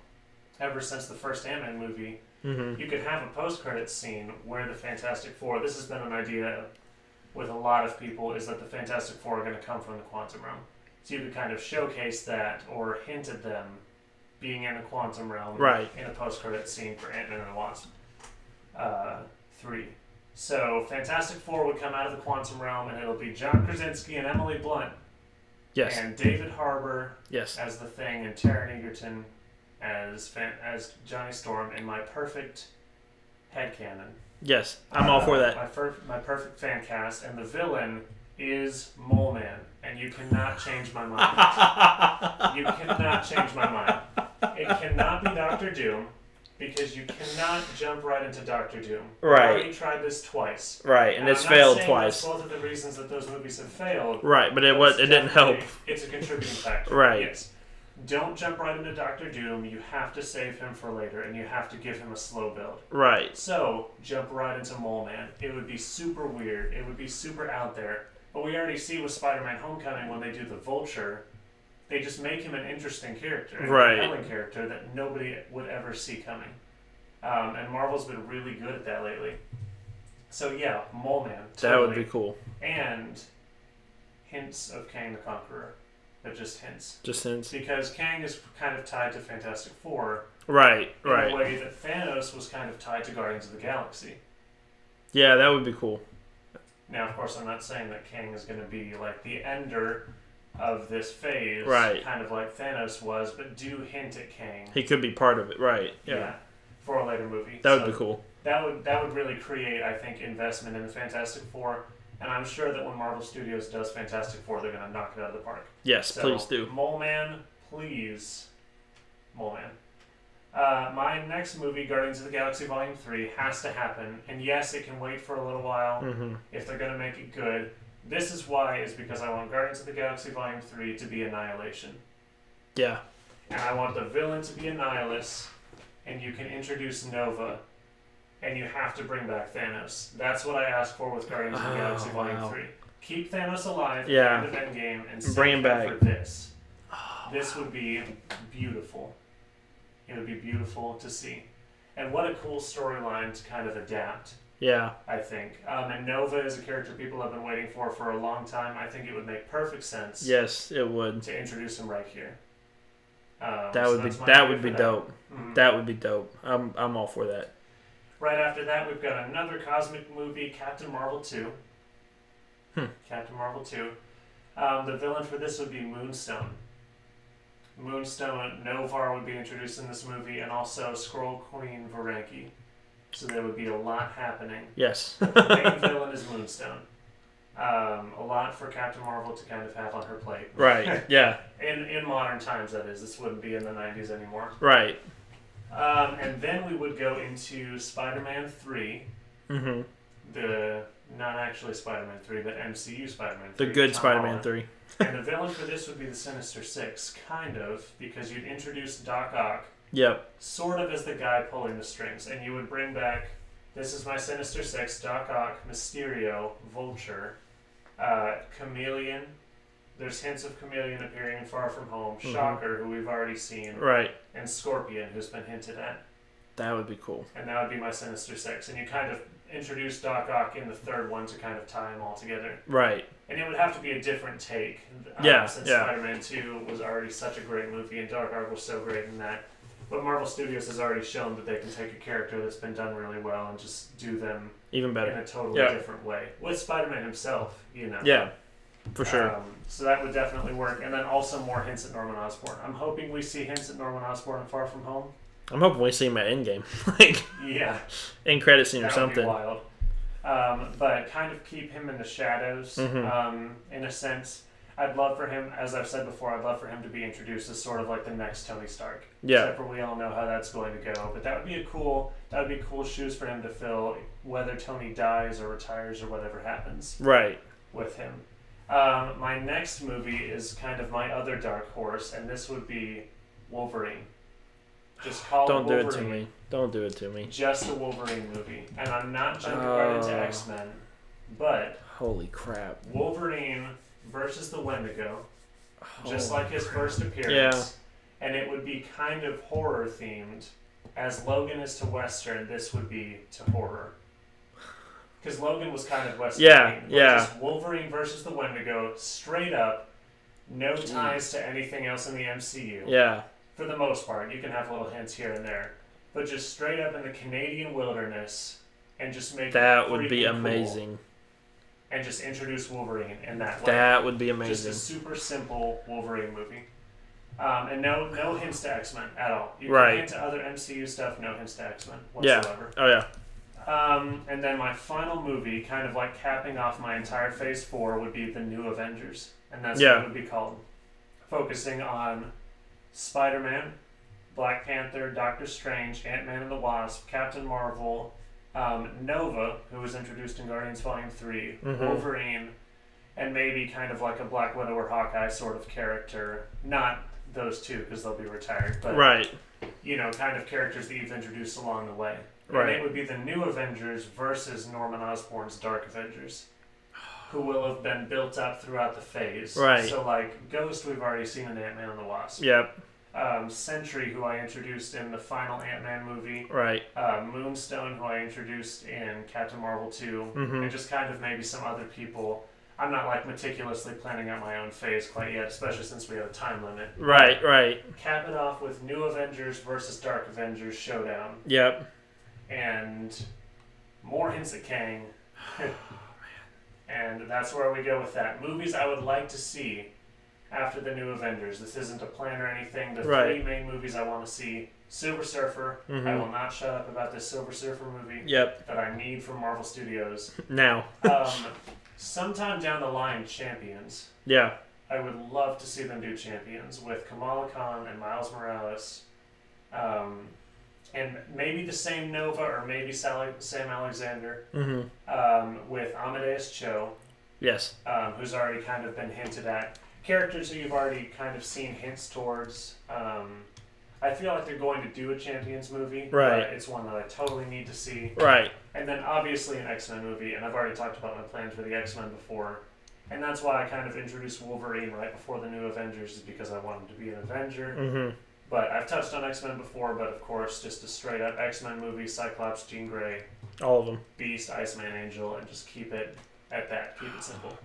ever since the first Ant-Man movie, you could have a post-credits scene where the Fantastic Four, this has been an idea with a lot of people, is that the Fantastic Four are going to come from the quantum realm. So you could kind of showcase that or hint at them being in the quantum realm in a post-credits scene for Ant-Man and the Wasp 3. So Fantastic Four would come out of the quantum realm, and it'll be John Krasinski and Emily Blunt. Yes. And David Harbour as the Thing, and Taron Egerton as Johnny Storm, in my perfect headcanon. Yes, I'm all for that. My perfect fan cast, and the villain is Mole Man, and you cannot change my mind. You cannot change my mind. It cannot be Doctor Doom, because you cannot jump right into Doctor Doom. Right. I've already tried this twice. Right, and it's failed twice. That's both of the reasons that those movies have failed. Right, but it didn't help. It's a contributing factor. Right. Yes. Don't jump right into Doctor Doom. You have to save him for later, and you have to give him a slow build. Right. So, jump right into Mole Man. It would be super weird. It would be super out there. But we already see with Spider-Man Homecoming when they do the Vulture, they just make him an interesting character. A compelling character that nobody would ever see coming. And Marvel's been really good at that lately. So yeah, Mole Man. Totally. That would be cool. And hints of Kang the Conqueror. But just hints. Just hints. Because Kang is kind of tied to Fantastic Four. Right. In a way that Thanos was kind of tied to Guardians of the Galaxy. Yeah, that would be cool. Now, of course, I'm not saying that Kang is going to be like the ender of this phase. Right. Kind of like Thanos was, but do hint at Kang. He could be part of it. Right. Yeah. For a later movie. That would be cool. That would really create, I think, investment in the Fantastic Four. And I'm sure that when Marvel Studios does Fantastic Four, they're going to knock it out of the park. Yes, so, please do. Mole Man, please. Mole Man. My next movie, Guardians of the Galaxy Volume 3, has to happen. And yes, it can wait for a little while if they're going to make it good. This is why, is because I want Guardians of the Galaxy Volume 3 to be Annihilation. Yeah. And I want the villain to be Annihilus, and you can introduce Nova. And you have to bring back Thanos. That's what I asked for with Guardians of the Galaxy Volume 3. Keep Thanos alive at the end of Endgame and bring him back for this. This would be beautiful. It would be beautiful to see. And what a cool storyline to kind of adapt. Yeah. I think. And Nova is a character people have been waiting for a long time. I think it would make perfect sense. Yes, it would. To introduce him right here. That would be dope. Mm-hmm. That would be dope. I'm all for that. Right after that, we've got another cosmic movie, Captain Marvel 2. Captain Marvel 2. The villain for this would be Moonstone. Moonstone, Novar would be introduced in this movie, and also Skrull Queen Varanki. So there would be a lot happening. Yes. The main villain is Moonstone. A lot for Captain Marvel to kind of have on her plate. Right, yeah. In modern times, that is. This wouldn't be in the 90s anymore. Right. And then we would go into Spider-Man 3. Mm-hmm. Not actually Spider-Man 3, but MCU Spider-Man 3. The good Spider-Man 3. And the villain for this would be the Sinister Six, kind of, because you'd introduce Doc Ock. Yep. Sort of as the guy pulling the strings. And you would bring back, this is my Sinister Six, Doc Ock, Mysterio, Vulture, Chameleon. There's hints of Chameleon appearing in Far From Home. Shocker, who we've already seen. Right. And Scorpion, who's been hinted at. That would be cool. And that would be my Sinister Six. And you kind of introduce Doc Ock in the third one to kind of tie them all together. Right. And it would have to be a different take. Since Spider-Man 2 was already such a great movie, and Doc Ock was so great in that. But Marvel Studios has already shown that they can take a character that's been done really well and just do them even better in a totally different way. With Spider-Man himself, Yeah. For sure. So that would definitely work. And then also more hints at Norman Osborn. I'm hoping we see hints at Norman Osborn in Far From Home. I'm hoping we see him at Endgame. End credit scene or something. That would be wild. But kind of keep him in the shadows, in a sense. I'd love for him, as I've said before, I'd love for him to be introduced as sort of like the next Tony Stark. Yeah. Except for we all know how that's going to go. But that would be cool shoes for him to fill, whether Tony dies or retires or whatever happens. Right. With him. My next movie is kind of my other dark horse, and this would be Wolverine. Just call it Wolverine. Don't do it to me. Don't do it to me. Just a Wolverine movie. And I'm not jumping right into X-Men, but... Holy crap. Wolverine versus the Wendigo, just like his first appearance. Yeah. And it would be kind of horror themed. As Logan is to Western, this would be to horror. Because Logan was kind of Western. Yeah. Just Wolverine versus the Wendigo, straight up, no ties to anything else in the MCU. Yeah. For the most part. You can have little hints here and there. But just straight up in the Canadian wilderness, and just make that would be amazing. Cool, and just introduce Wolverine in that way. That would be amazing. Just a super simple Wolverine movie. And no hints to X-Men at all. You can hint to other MCU stuff, no hints to X-Men whatsoever. Yeah. Oh, yeah. And then my final movie, kind of like capping off my entire Phase 4, would be The New Avengers. And that's what it would be called. Focusing on Spider-Man, Black Panther, Doctor Strange, Ant-Man and the Wasp, Captain Marvel, Nova, who was introduced in Guardians Volume 3, Wolverine, and maybe kind of like a Black Widow or Hawkeye sort of character. Not those two, because they'll be retired, but kind of characters that you've introduced along the way. And it would be the New Avengers versus Norman Osborn's Dark Avengers, who will have been built up throughout the phase. So, like, Ghost, we've already seen in Ant-Man and the Wasp. Yep. Sentry, who I introduced in the final Ant-Man movie. Moonstone, who I introduced in Captain Marvel 2. And just kind of maybe some other people. I'm not, like, meticulously planning out my own phase quite yet, especially since we have a time limit. Cap it off with New Avengers versus Dark Avengers showdown. Yep. And more hints at Kang. And that's where we go with that. Movies I would like to see after the New Avengers. This isn't a plan or anything. The three main movies I want to see: Silver Surfer. I will not shut up about this Silver Surfer movie that I need from Marvel Studios. Now. Sometime down the line, Champions. Yeah. I would love to see them do Champions with Kamala Khan and Miles Morales. And maybe the same Nova or maybe Sam Alexander with Amadeus Cho. Yes. Who's already kind of been hinted at. Characters who you've already kind of seen hints towards. I feel like they're going to do a Champions movie. But it's one that I totally need to see. And then obviously an X-Men movie. And I've already talked about my plans for the X-Men before. And that's why I kind of introduced Wolverine right before the New Avengers, is because I wanted to be an Avenger. But I've touched on X-Men before, but of course, just a straight-up X-Men movie, Cyclops, Jean Grey. All of them. Beast, Iceman, Angel, and just keep it at that. Keep it simple.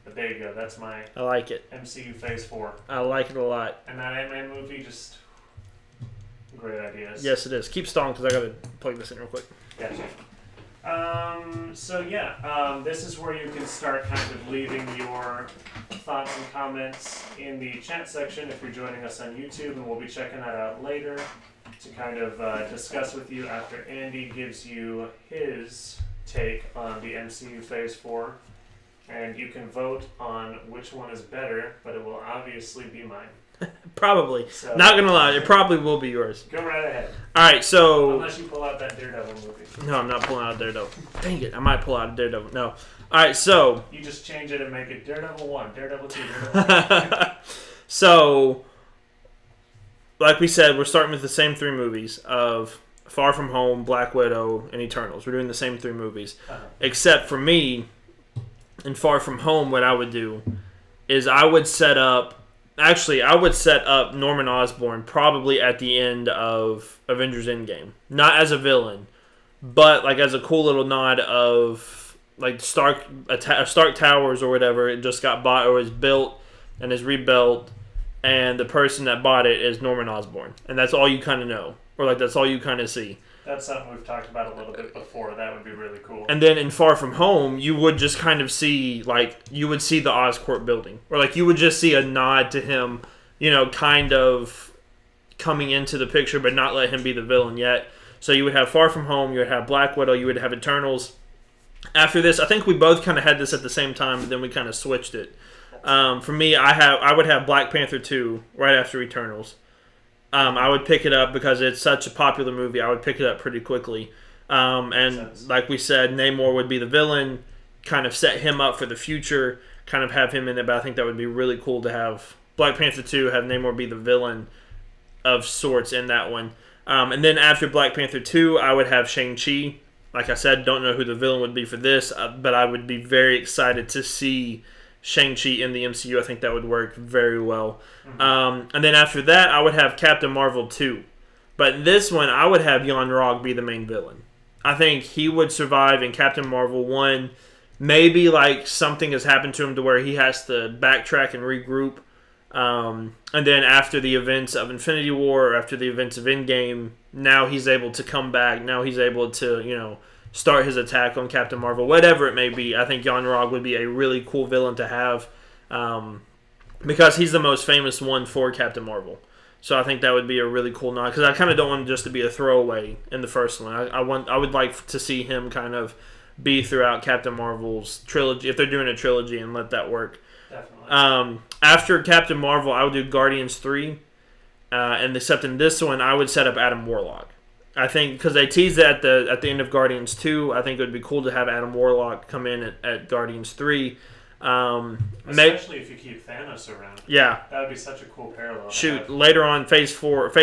But there you go. That's my I like it. MCU Phase 4. I like it a lot. And that Ant-Man movie, just great ideas. Yes, it is. Keep stalling, because I got to plug this in real quick. Gotcha. This is where you can start kind of leaving your thoughts and comments in the chat section if you're joining us on YouTube, and we'll be checking that out later to kind of discuss with you after Andy gives you his take on the MCU Phase 4. And you can vote on which one is better, but it will obviously be mine. Probably. So, not going to lie, it probably will be yours. Go right ahead. Alright, so... Unless you pull out that Daredevil movie. No, I'm not pulling out Daredevil. Dang it, I might pull out a Daredevil. No. Alright, so... You just change it and make it Daredevil 1, Daredevil 2, Daredevil 3. So, like we said, we're starting with the same three movies of Far From Home, Black Widow, and Eternals. We're doing the same three movies. Except for me, in Far From Home, what I would do is I would set up... Actually, I would set up Norman Osborn probably at the end of Avengers Endgame. Not as a villain, but like as a cool little nod of like Stark Towers or whatever. It just got bought or is built and is rebuilt, and the person that bought it is Norman Osborn. And that's all you kind of know. Or like that's all you kind of see. That's something we've talked about a little bit before. That would be really cool. And then in Far From Home, you would just kind of see, like, you would see the Oscorp building. Or, like, you would just see a nod to him, you know, kind of coming into the picture, but not let him be the villain yet. So you would have Far From Home, you would have Black Widow, you would have Eternals. After this, I think we both kind of had this at the same time, but then we kind of switched it. For me, I would have Black Panther 2 right after Eternals. I would pick it up because it's such a popular movie. I would pick it up pretty quickly. And like we said, Namor would be the villain, kind of set him up for the future, kind of have him in it. But I think that would be really cool to have Black Panther 2, have Namor be the villain of sorts in that one. And then after Black Panther 2, I would have Shang-Chi. Like I said, don't know who the villain would be for this, but I would be very excited to see Shang-Chi in the MCU. I think that would work very well. Mm-hmm. And then after that, I would have Captain Marvel 2. But this one, I would have Yon-Rogg be the main villain. I think he would survive in Captain Marvel 1. Maybe like something has happened to him to where he has to backtrack and regroup. And then after the events of Infinity War, or after the events of Endgame, now he's able to come back. Now he's able to, start his attack on Captain Marvel, whatever it may be. I think Yon-Rogg would be a really cool villain to have, because he's the most famous one for Captain Marvel. So I think that would be a really cool nod, because I kind of don't want him just to be a throwaway in the first one. I would like to see him kind of be throughout Captain Marvel's trilogy, if they're doing a trilogy, and let that work. Definitely. After Captain Marvel, I would do Guardians 3, and except in this one, I would set up Adam Warlock. I think because they teased it at the end of Guardians 2, I think it would be cool to have Adam Warlock come in at Guardians 3. Especially if you keep Thanos around. Yeah. That would be such a cool parallel. Shoot, later on, Phase 5,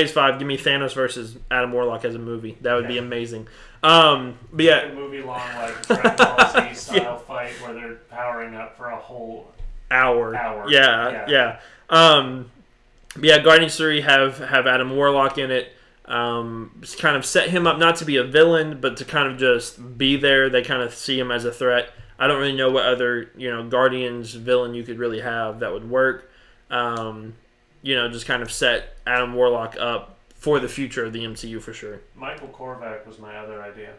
give me Thanos versus Adam Warlock as a movie. That would be amazing. But yeah. A movie long, like, Dragon Ball Z style fight where they're powering up for a whole hour. Yeah. Guardians 3 have Adam Warlock in it. Just kind of set him up not to be a villain, but to kind of just be there. They kind of see him as a threat. I don't really know what other Guardians villain you could really have that would work. Just kind of set Adam Warlock up for the future of the MCU for sure. Michael Korvac was my other idea.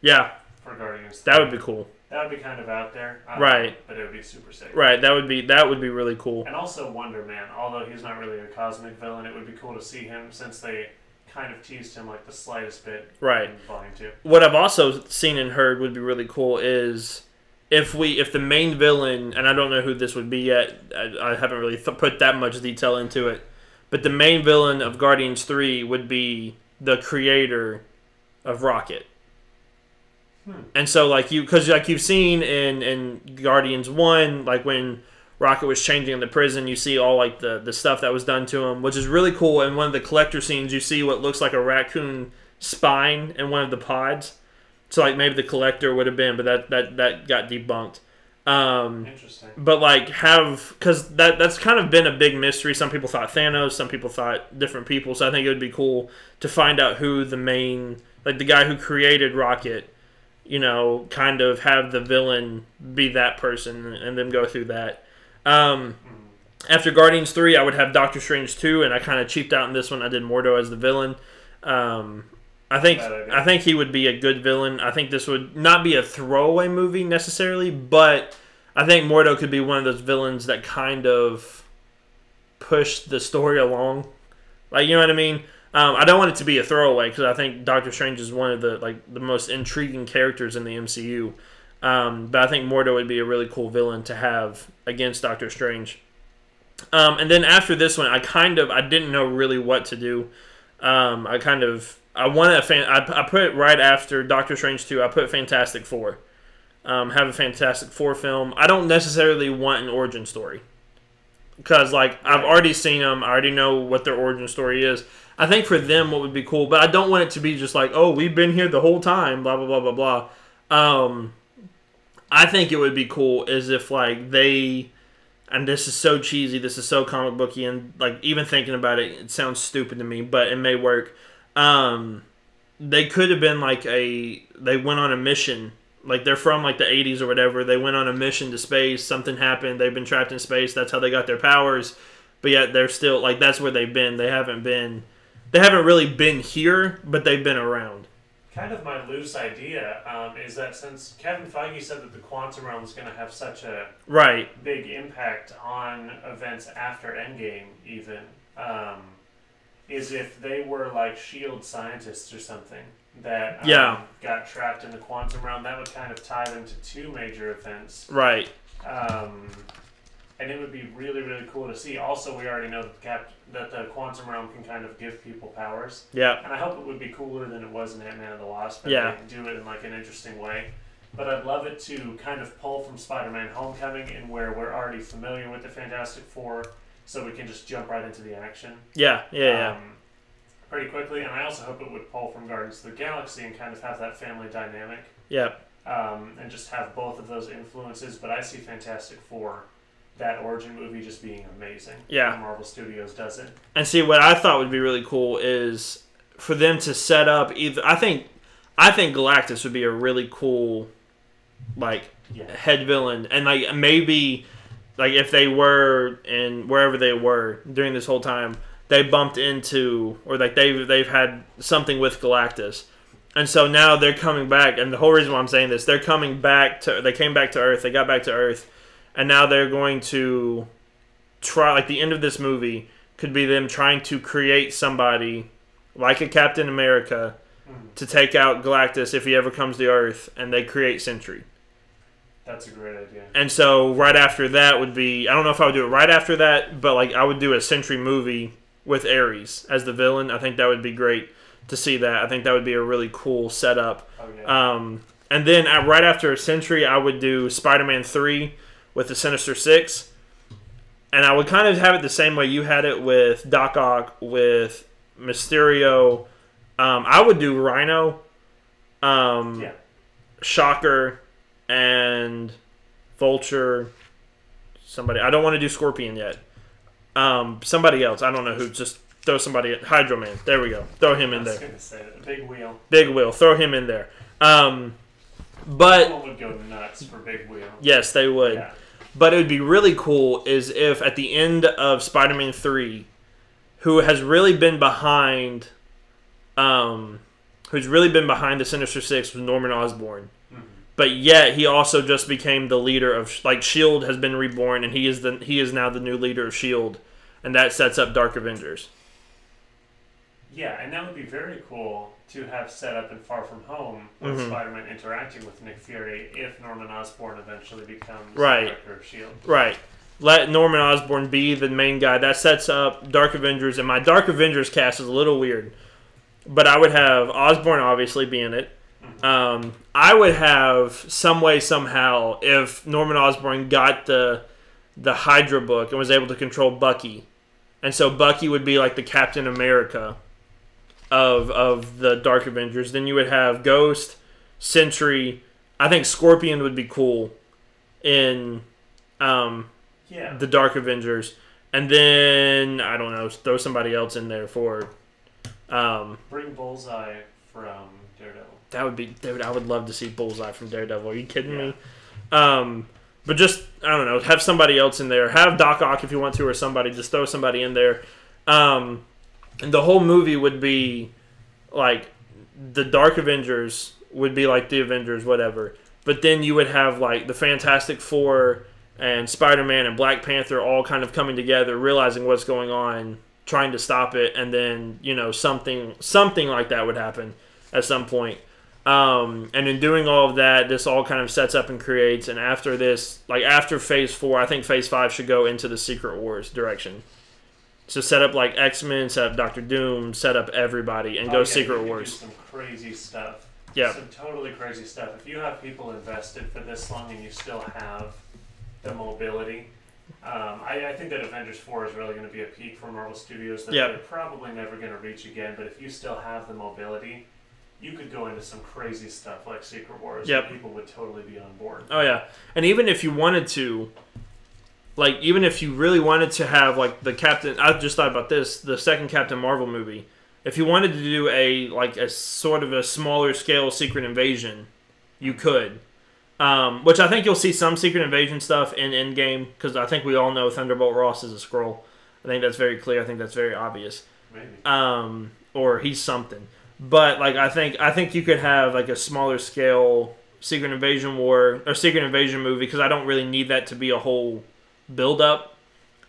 Yeah, for Guardians 3. That would be cool. That would be kind of out there, right? But it would be super safe. Right, that would be really cool. And also Wonder Man, although he's not really a cosmic villain, it would be cool to see him since they kind of teased him like the slightest bit. Right. In Volume 2. What I've also seen and heard would be really cool is if the main villain, and I don't know who this would be yet, I haven't really put that much detail into it, but the main villain of Guardians 3 would be the creator of Rocket. And so, because you've seen in Guardians 1, like when Rocket was changing in the prison, you see all like the stuff that was done to him, which is really cool. In one of the collector scenes, you see what looks like a raccoon spine in one of the pods. So like maybe the collector would have been, but that got debunked. Interesting. But because that's kind of been a big mystery. Some people thought Thanos, some people thought different people. So I think it would be cool to find out who the main, like the guy who created Rocket, kind of have the villain be that person and then go through that. After Guardians 3, I would have Doctor Strange 2, and I kind of cheaped out in this one. I did Mordo as the villain. I think he would be a good villain. I think this would not be a throwaway movie necessarily, but I think Mordo could be one of those villains that kind of push the story along. Like, you know what I mean? I don't want it to be a throwaway because I think Doctor Strange is one of the most intriguing characters in the MCU. But I think Mordo would be a really cool villain to have against Doctor Strange. And then after this one, I didn't know really what to do. I put it right after Doctor Strange 2. I put Fantastic Four. Have a Fantastic Four film. I don't necessarily want an origin story because I've already seen them. I already know what their origin story is. I think for them, what would be cool, but I don't want it to be just like, oh, we've been here the whole time, blah blah blah blah blah. I think it would be cool is if they, and this is so cheesy, this is so comic booky, and even thinking about it, it sounds stupid to me, but it may work. They could have been they went on a mission, they're from the 80s or whatever. They went on a mission to space. Something happened. They've been trapped in space. That's how they got their powers. But yet they're still that's where they've been. They haven't really been here, but they've been around. Kind of my loose idea is that since Kevin Feige said that the quantum realm is going to have such a big impact on events after Endgame, even, is if they were SHIELD scientists or something that got trapped in the quantum realm, that would kind of tie them to two major events. Right. And it would be really, really cool to see. Also, we already know that the quantum realm can kind of give people powers. Yeah. And I hope it would be cooler than it was in Ant-Man and the Wasp. And they do it in an interesting way. But I'd love it to kind of pull from Spider-Man Homecoming in where we're already familiar with the Fantastic Four, so we can just jump right into the action. Yeah. Pretty quickly. And I also hope it would pull from Guardians of the Galaxy and kind of have that family dynamic. Yeah. And just have both of those influences. But I see Fantastic Four that origin movie just being amazing. Yeah. Marvel Studios does it. And see, what I thought would be really cool is for them to set up either. I think Galactus would be a really cool, head villain, and maybe, if they were in wherever they were during this whole time, they bumped into or they've had something with Galactus, and so now they're coming back. And the whole reason why I'm saying this, they came back to Earth, they got back to Earth, and now they're going to try. The end of this movie could be them trying to create somebody like a Captain America to take out Galactus if he ever comes to Earth, and they create Sentry. That's a great idea. And so right after that would be, I don't know if I would do it right after that, but I would do a Sentry movie with Ares as the villain. I think that would be great to see that. I think that would be a really cool setup. Oh, yeah. And then right after Sentry, I would do Spider-Man 3 with the Sinister Six. And I would kind of have it the same way you had it with Doc Ock, with Mysterio. I would do Rhino, Shocker, and Vulture. Somebody. I don't want to do Scorpion yet. Somebody else. I don't know who. Just throw somebody. Hydro Man. There we go. Throw him in there. I was going to say it. Big Wheel. Big Wheel. Throw him in there. But people would go nuts for Big Wheel. Yes, they would. Yeah. But it would be really cool is if at the end of Spider-Man 3, who has really been behind, the Sinister Six was Norman Osborn. Mm-hmm. But yet he also just became the leader of S.H.I.E.L.D. has been reborn, and he is now the new leader of S.H.I.E.L.D. and that sets up Dark Avengers. Yeah, and that would be very cool to have set up in Far From Home with Spider-Man interacting with Nick Fury if Norman Osborn eventually becomes director of S.H.I.E.L.D. Right. Let Norman Osborn be the main guy. That sets up Dark Avengers, and my Dark Avengers cast is a little weird. But I would have Osborn obviously be in it. I would have some way, somehow, if Norman Osborn got the Hydra book and was able to control Bucky. And so Bucky would be the Captain America of the Dark Avengers. Then you would have Ghost, Sentry. I think Scorpion would be cool in the Dark Avengers. And then, I don't know, throw somebody else in there for... bring Bullseye from Daredevil. That would be... Dude, I would love to see Bullseye from Daredevil. Are you kidding me? But just, I don't know, have somebody else in there. Have Doc Ock if you want to, or somebody. Just throw somebody in there. And the whole movie would be the Dark Avengers would be the Avengers, whatever. But then you would have the Fantastic Four and Spider-Man and Black Panther all kind of coming together, realizing what's going on, trying to stop it, and then, something like that would happen at some point. And in doing all of that, this all kind of sets up and creates, and after this, after Phase 4, I think Phase 5 should go into the Secret Wars direction. So set up X-Men, set up Doctor Doom, set up everybody, and go Secret Wars. Do some crazy stuff. Yeah. Some totally crazy stuff. If you have people invested for this long and you still have the mobility, I think that Avengers 4 is really going to be a peak for Marvel Studios that they're probably never going to reach again, but if you still have the mobility, you could go into some crazy stuff like Secret Wars and people would totally be on board. Oh, yeah. And even if you wanted to... even if you really wanted to have, the Captain... I just thought about this, the second Captain Marvel movie. If you wanted to do a sort of a smaller scale Secret Invasion, you could. Which I think you'll see some Secret Invasion stuff in Endgame, because I think we all know Thunderbolt Ross is a Skrull. I think that's very clear. I think that's very obvious. Maybe. Or he's something. But, I think you could have, a smaller scale Secret Invasion war, or Secret Invasion movie, because I don't really need that to be a whole... build up,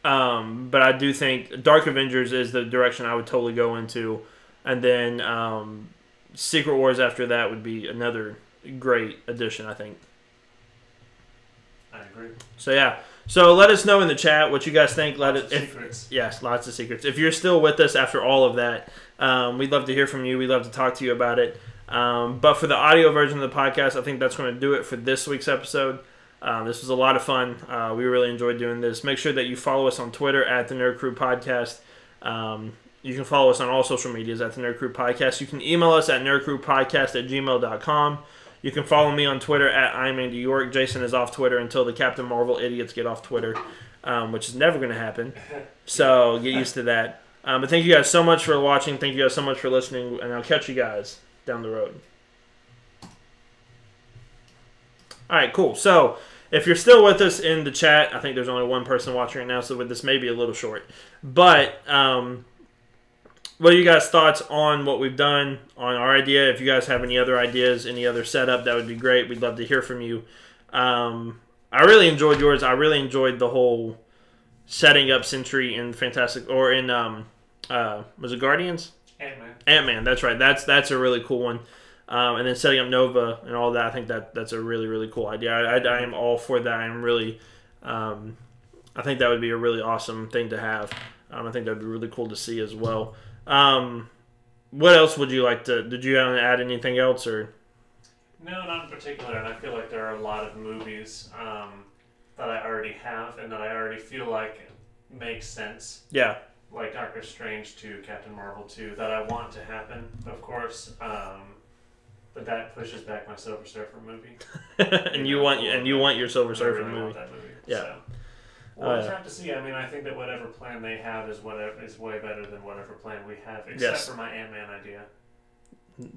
but I do think Dark Avengers is the direction I would totally go into, and then Secret Wars after that would be another great addition, I think. I agree. So yeah, so let us know in the chat what you guys think. Secrets. Yes, lots of secrets. If you're still with us after all of that, we'd love to hear from you. We'd love to talk to you about it. But for the audio version of the podcast, I think that's going to do it for this week's episode. This was a lot of fun. We really enjoyed doing this. Make sure that you follow us on Twitter at the Nerd Crew Podcast. You can follow us on all social medias at the Nerd Crew Podcast. You can email us at nerdcrewpodcast@gmail.com. You can follow me on Twitter at I'm Andy York. Jason is off Twitter until the Captain Marvel idiots get off Twitter. which is never going to happen. So get used to that. But thank you guys so much for watching. Thank you guys so much for listening, and I'll catch you guys down the road. All right, cool. So if you're still with us in the chat, I think there's only one person watching right now, so this may be a little short. But what are you guys' thoughts on what we've done, on our idea? If you guys have any other ideas, any other setup, that would be great. We'd love to hear from you. I really enjoyed yours. I really enjoyed the whole setting up Sentry in Fantastic, or in was it Guardians? Ant-Man. Ant-Man, that's right. That's a really cool one. And then setting up Nova and all that, I think that's a really, really cool idea. I am all for that. I'm really, I think that would be a really awesome thing to have. I think that would be really cool to see as well. What else would you like to? Did you want to add anything else, or? No, not in particular. And I feel like there are a lot of movies that I already have and that I already feel like make sense. Yeah. Like Doctor Strange 2, Captain Marvel 2, that I want to happen, of course. But that pushes back my Silver Surfer movie. and you want your Silver Surfer really movie. Want that movie. Yeah. So. We'll just have to see. I mean, I think that whatever plan they have is way better than whatever plan we have, except for my Ant-Man idea.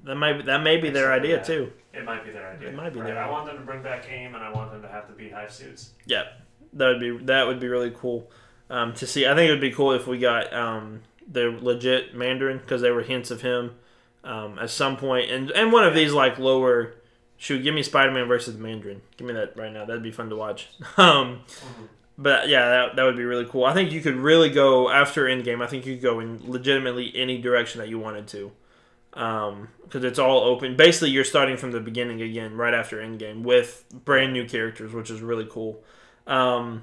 That may be their idea too. It might be their idea. It might be their idea. I want them to bring back AIM, and I want them to have the beehive suits. Yeah, that would be really cool to see. I think it would be cool if we got the legit Mandarin, because there were hints of him at some point, and one of these like lower. Shoot, give me Spider-Man versus the Mandarin. Give me that right now. That'd be fun to watch. But yeah, that would be really cool. I think you could really go after Endgame. I think you could go in legitimately any direction that you wanted to, because it's all open. Basically, you're starting from the beginning again, right after Endgame, with brand new characters, which is really cool. I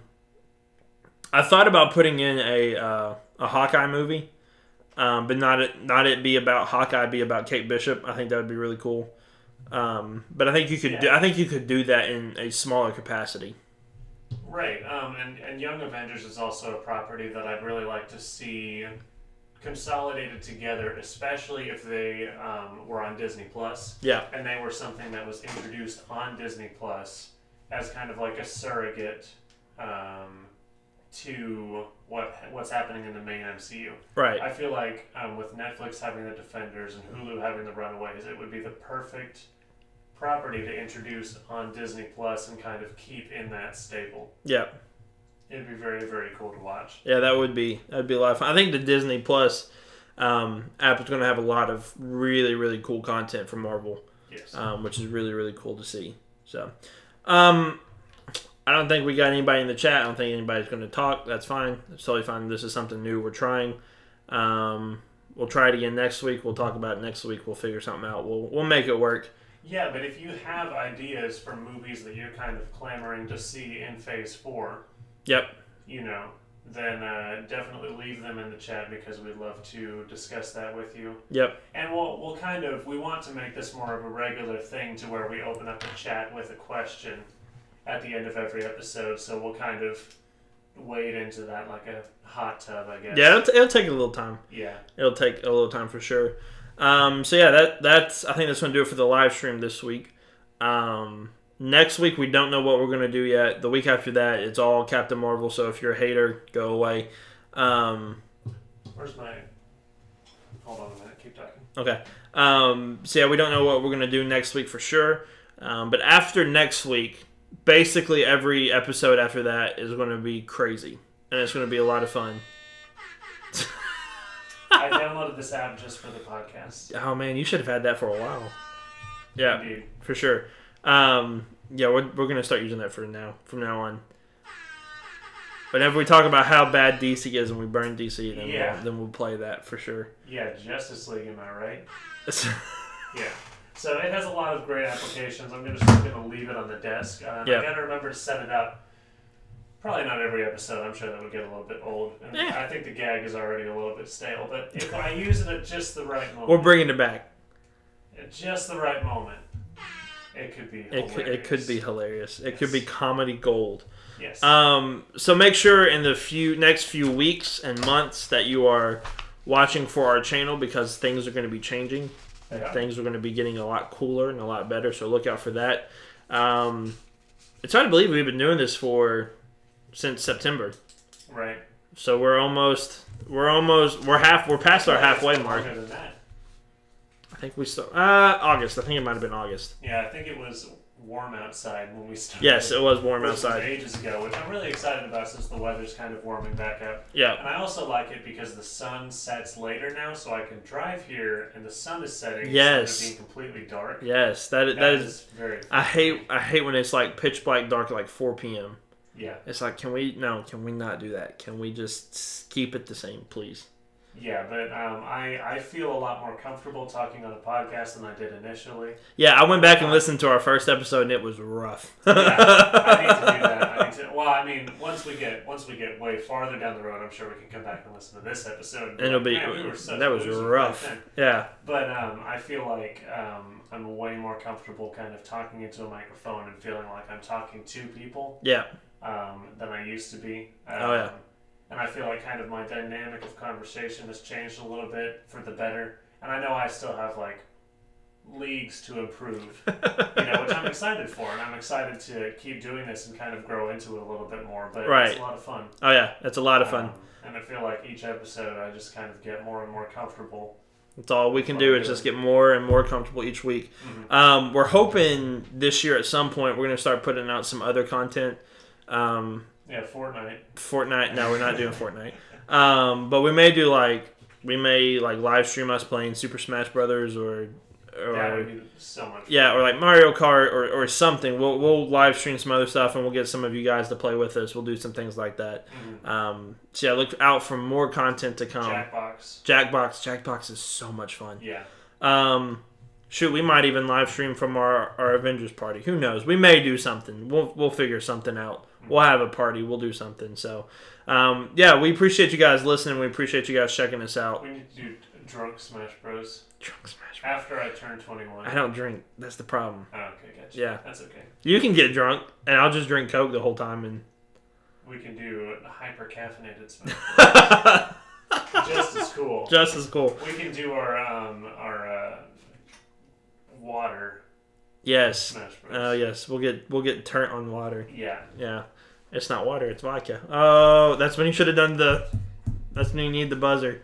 thought about putting in a Hawkeye movie, but not it be about Hawkeye, be about Kate Bishop. I think that would be really cool. But I think you could do that in a smaller capacity. Right, and Young Avengers is also a property that I'd really like to see consolidated together, especially if they were on Disney Plus. Yeah. And they were something that was introduced on Disney Plus as kind of like a surrogate to what's happening in the main MCU. Right. I feel like with Netflix having the Defenders and Hulu having the Runaways, it would be the perfect property to introduce on Disney Plus and kind of keep in that staple. Yeah. It'd be very, very cool to watch. Yeah, that'd be a lot of fun. I think the Disney Plus app is going to have a lot of really, really cool content from Marvel. Yes. Which is really, really cool to see. So, I don't think we got anybody in the chat. I don't think anybody's going to talk. That's fine. That's totally fine. This is something new we're trying. We'll try it again next week. We'll talk about it next week. We'll figure something out. We'll make it work. Yeah, but if you have ideas for movies that you're kind of clamoring to see in Phase 4, yep, then definitely leave them in the chat, because we'd love to discuss that with you. Yep. And we want to make this more of a regular thing, to where we open up the chat with a question at the end of every episode, so we'll kind of wade into that like a hot tub, I guess. Yeah, it'll take a little time. Yeah. It'll take a little time for sure. So yeah, that's I think that's going to do it for the live stream this week. Next week we don't know what we're going to do yet. The week after that, it's all Captain Marvel. So if you're a hater, go away. Where's my? Hold on a minute. Keep talking. Okay. So yeah, we don't know what we're going to do next week for sure. But after next week, basically every episode after that is going to be crazy, and it's going to be a lot of fun. I downloaded this app just for the podcast. Oh man, you should have had that for a while. Yeah, indeed, for sure. Yeah, we're gonna start using that from now on. Whenever we talk about how bad DC is and we burn DC, then we'll play that for sure. Yeah, Justice League, am I right? Yeah. So it has a lot of great applications. I'm just gonna leave it on the desk. I gotta remember to set it up. Probably not every episode. I'm sure that would get a little bit old. And I think the gag is already a little bit stale. But if I use it at just the right moment... We're bringing it back. At just the right moment, it could be hilarious. It could be hilarious. It could be comedy gold. Yes. So make sure in the next few weeks and months that you are watching for our channel, because things are going to be changing. Yeah. Things are going to be getting a lot cooler and a lot better. So look out for that. It's hard to believe we've been doing this since September. Right. So we're past our halfway mark. Longer than that. I think we start August. I think it might have been August. Yeah, I think it was warm outside when we started. Yes, it was warm outside. It was ages ago, which I'm really excited about since the weather's kind of warming back up. Yeah. And I also like it because the sun sets later now, so I can drive here and the sun is setting yes. instead of being completely dark. Yes, that is very. I hate when it's like pitch black dark at like 4 p.m. Yeah. It's like, can we not do that? Can we just keep it the same, please? Yeah, but I feel a lot more comfortable talking on a podcast than I did initially. Yeah, I went back and listened to our first episode, and it was rough. Yeah, I need to do that. Well, I mean, once we get way farther down the road, I'm sure we can come back and listen to this episode. And it'll be that was rough. Yeah. But I feel like I'm way more comfortable kind of talking into a microphone and feeling like I'm talking to people. Yeah. Than I used to be. Oh yeah. And I feel like kind of my dynamic of conversation has changed a little bit for the better. And I know I still have like leagues to improve, which I'm excited for. And I'm excited to keep doing this and kind of grow into it a little bit more. But it's a lot of fun. Oh yeah, it's a lot of fun. And I feel like each episode I just kind of get more and more comfortable. That's all we can do is just get more and more comfortable each week. Mm-hmm. We're hoping this year at some point we're going to start putting out some other content. Yeah, Fortnite. Fortnite. No, we're not doing Fortnite. But we may live stream us playing Super Smash Brothers or that would be so much fun. Yeah, or like Mario Kart or something. We'll live stream some other stuff and we'll get some of you guys to play with us. We'll do some things like that. Mm-hmm. So yeah, look out for more content to come. Jackbox is so much fun. Yeah. Shoot, we might even live stream from our Avengers party. Who knows? We may do something. We'll figure something out. We'll have a party. We'll do something. So, yeah, we appreciate you guys listening. We appreciate you guys checking us out. We need to do Drunk Smash Bros. Drunk Smash Bros. After I turn 21. I don't drink. That's the problem. Oh, okay, gotcha. Yeah. That's okay. You can get drunk, and I'll just drink Coke the whole time. And we can do hyper-caffeinated Smash Bros. Just as cool. Just as cool. We can do our water. Yes. Smash Bros. Oh yes, we'll get turnt on water. Yeah. Yeah. It's not water, it's vodka. Oh, that's when you should have done that's when you need the buzzer.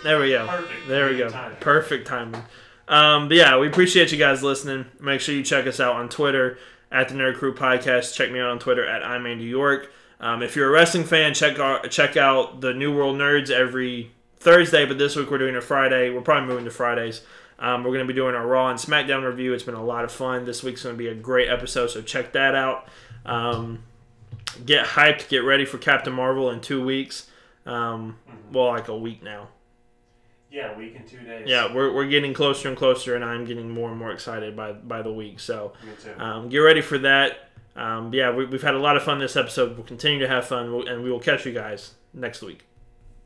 There we go. Perfect. There we go. Timing. Perfect timing. But yeah, we appreciate you guys listening. Make sure you check us out on Twitter at the Nerd Crew Podcast. Check me out on Twitter at I'm Andy York. If you're a wrestling fan, check out the New World Nerds every Thursday, but this week we're doing a Friday. We're probably moving to Fridays. We're going to be doing our Raw and SmackDown review. It's been a lot of fun. This week's going to be a great episode, so check that out. Get hyped. Get ready for Captain Marvel in 2 weeks. Well, like a week now. Yeah, a week and 2 days. Yeah, we're getting closer and closer, and I'm getting more and more excited by the week. So me too. Get ready for that. Yeah, we've had a lot of fun this episode. We'll continue to have fun, and we will catch you guys next week.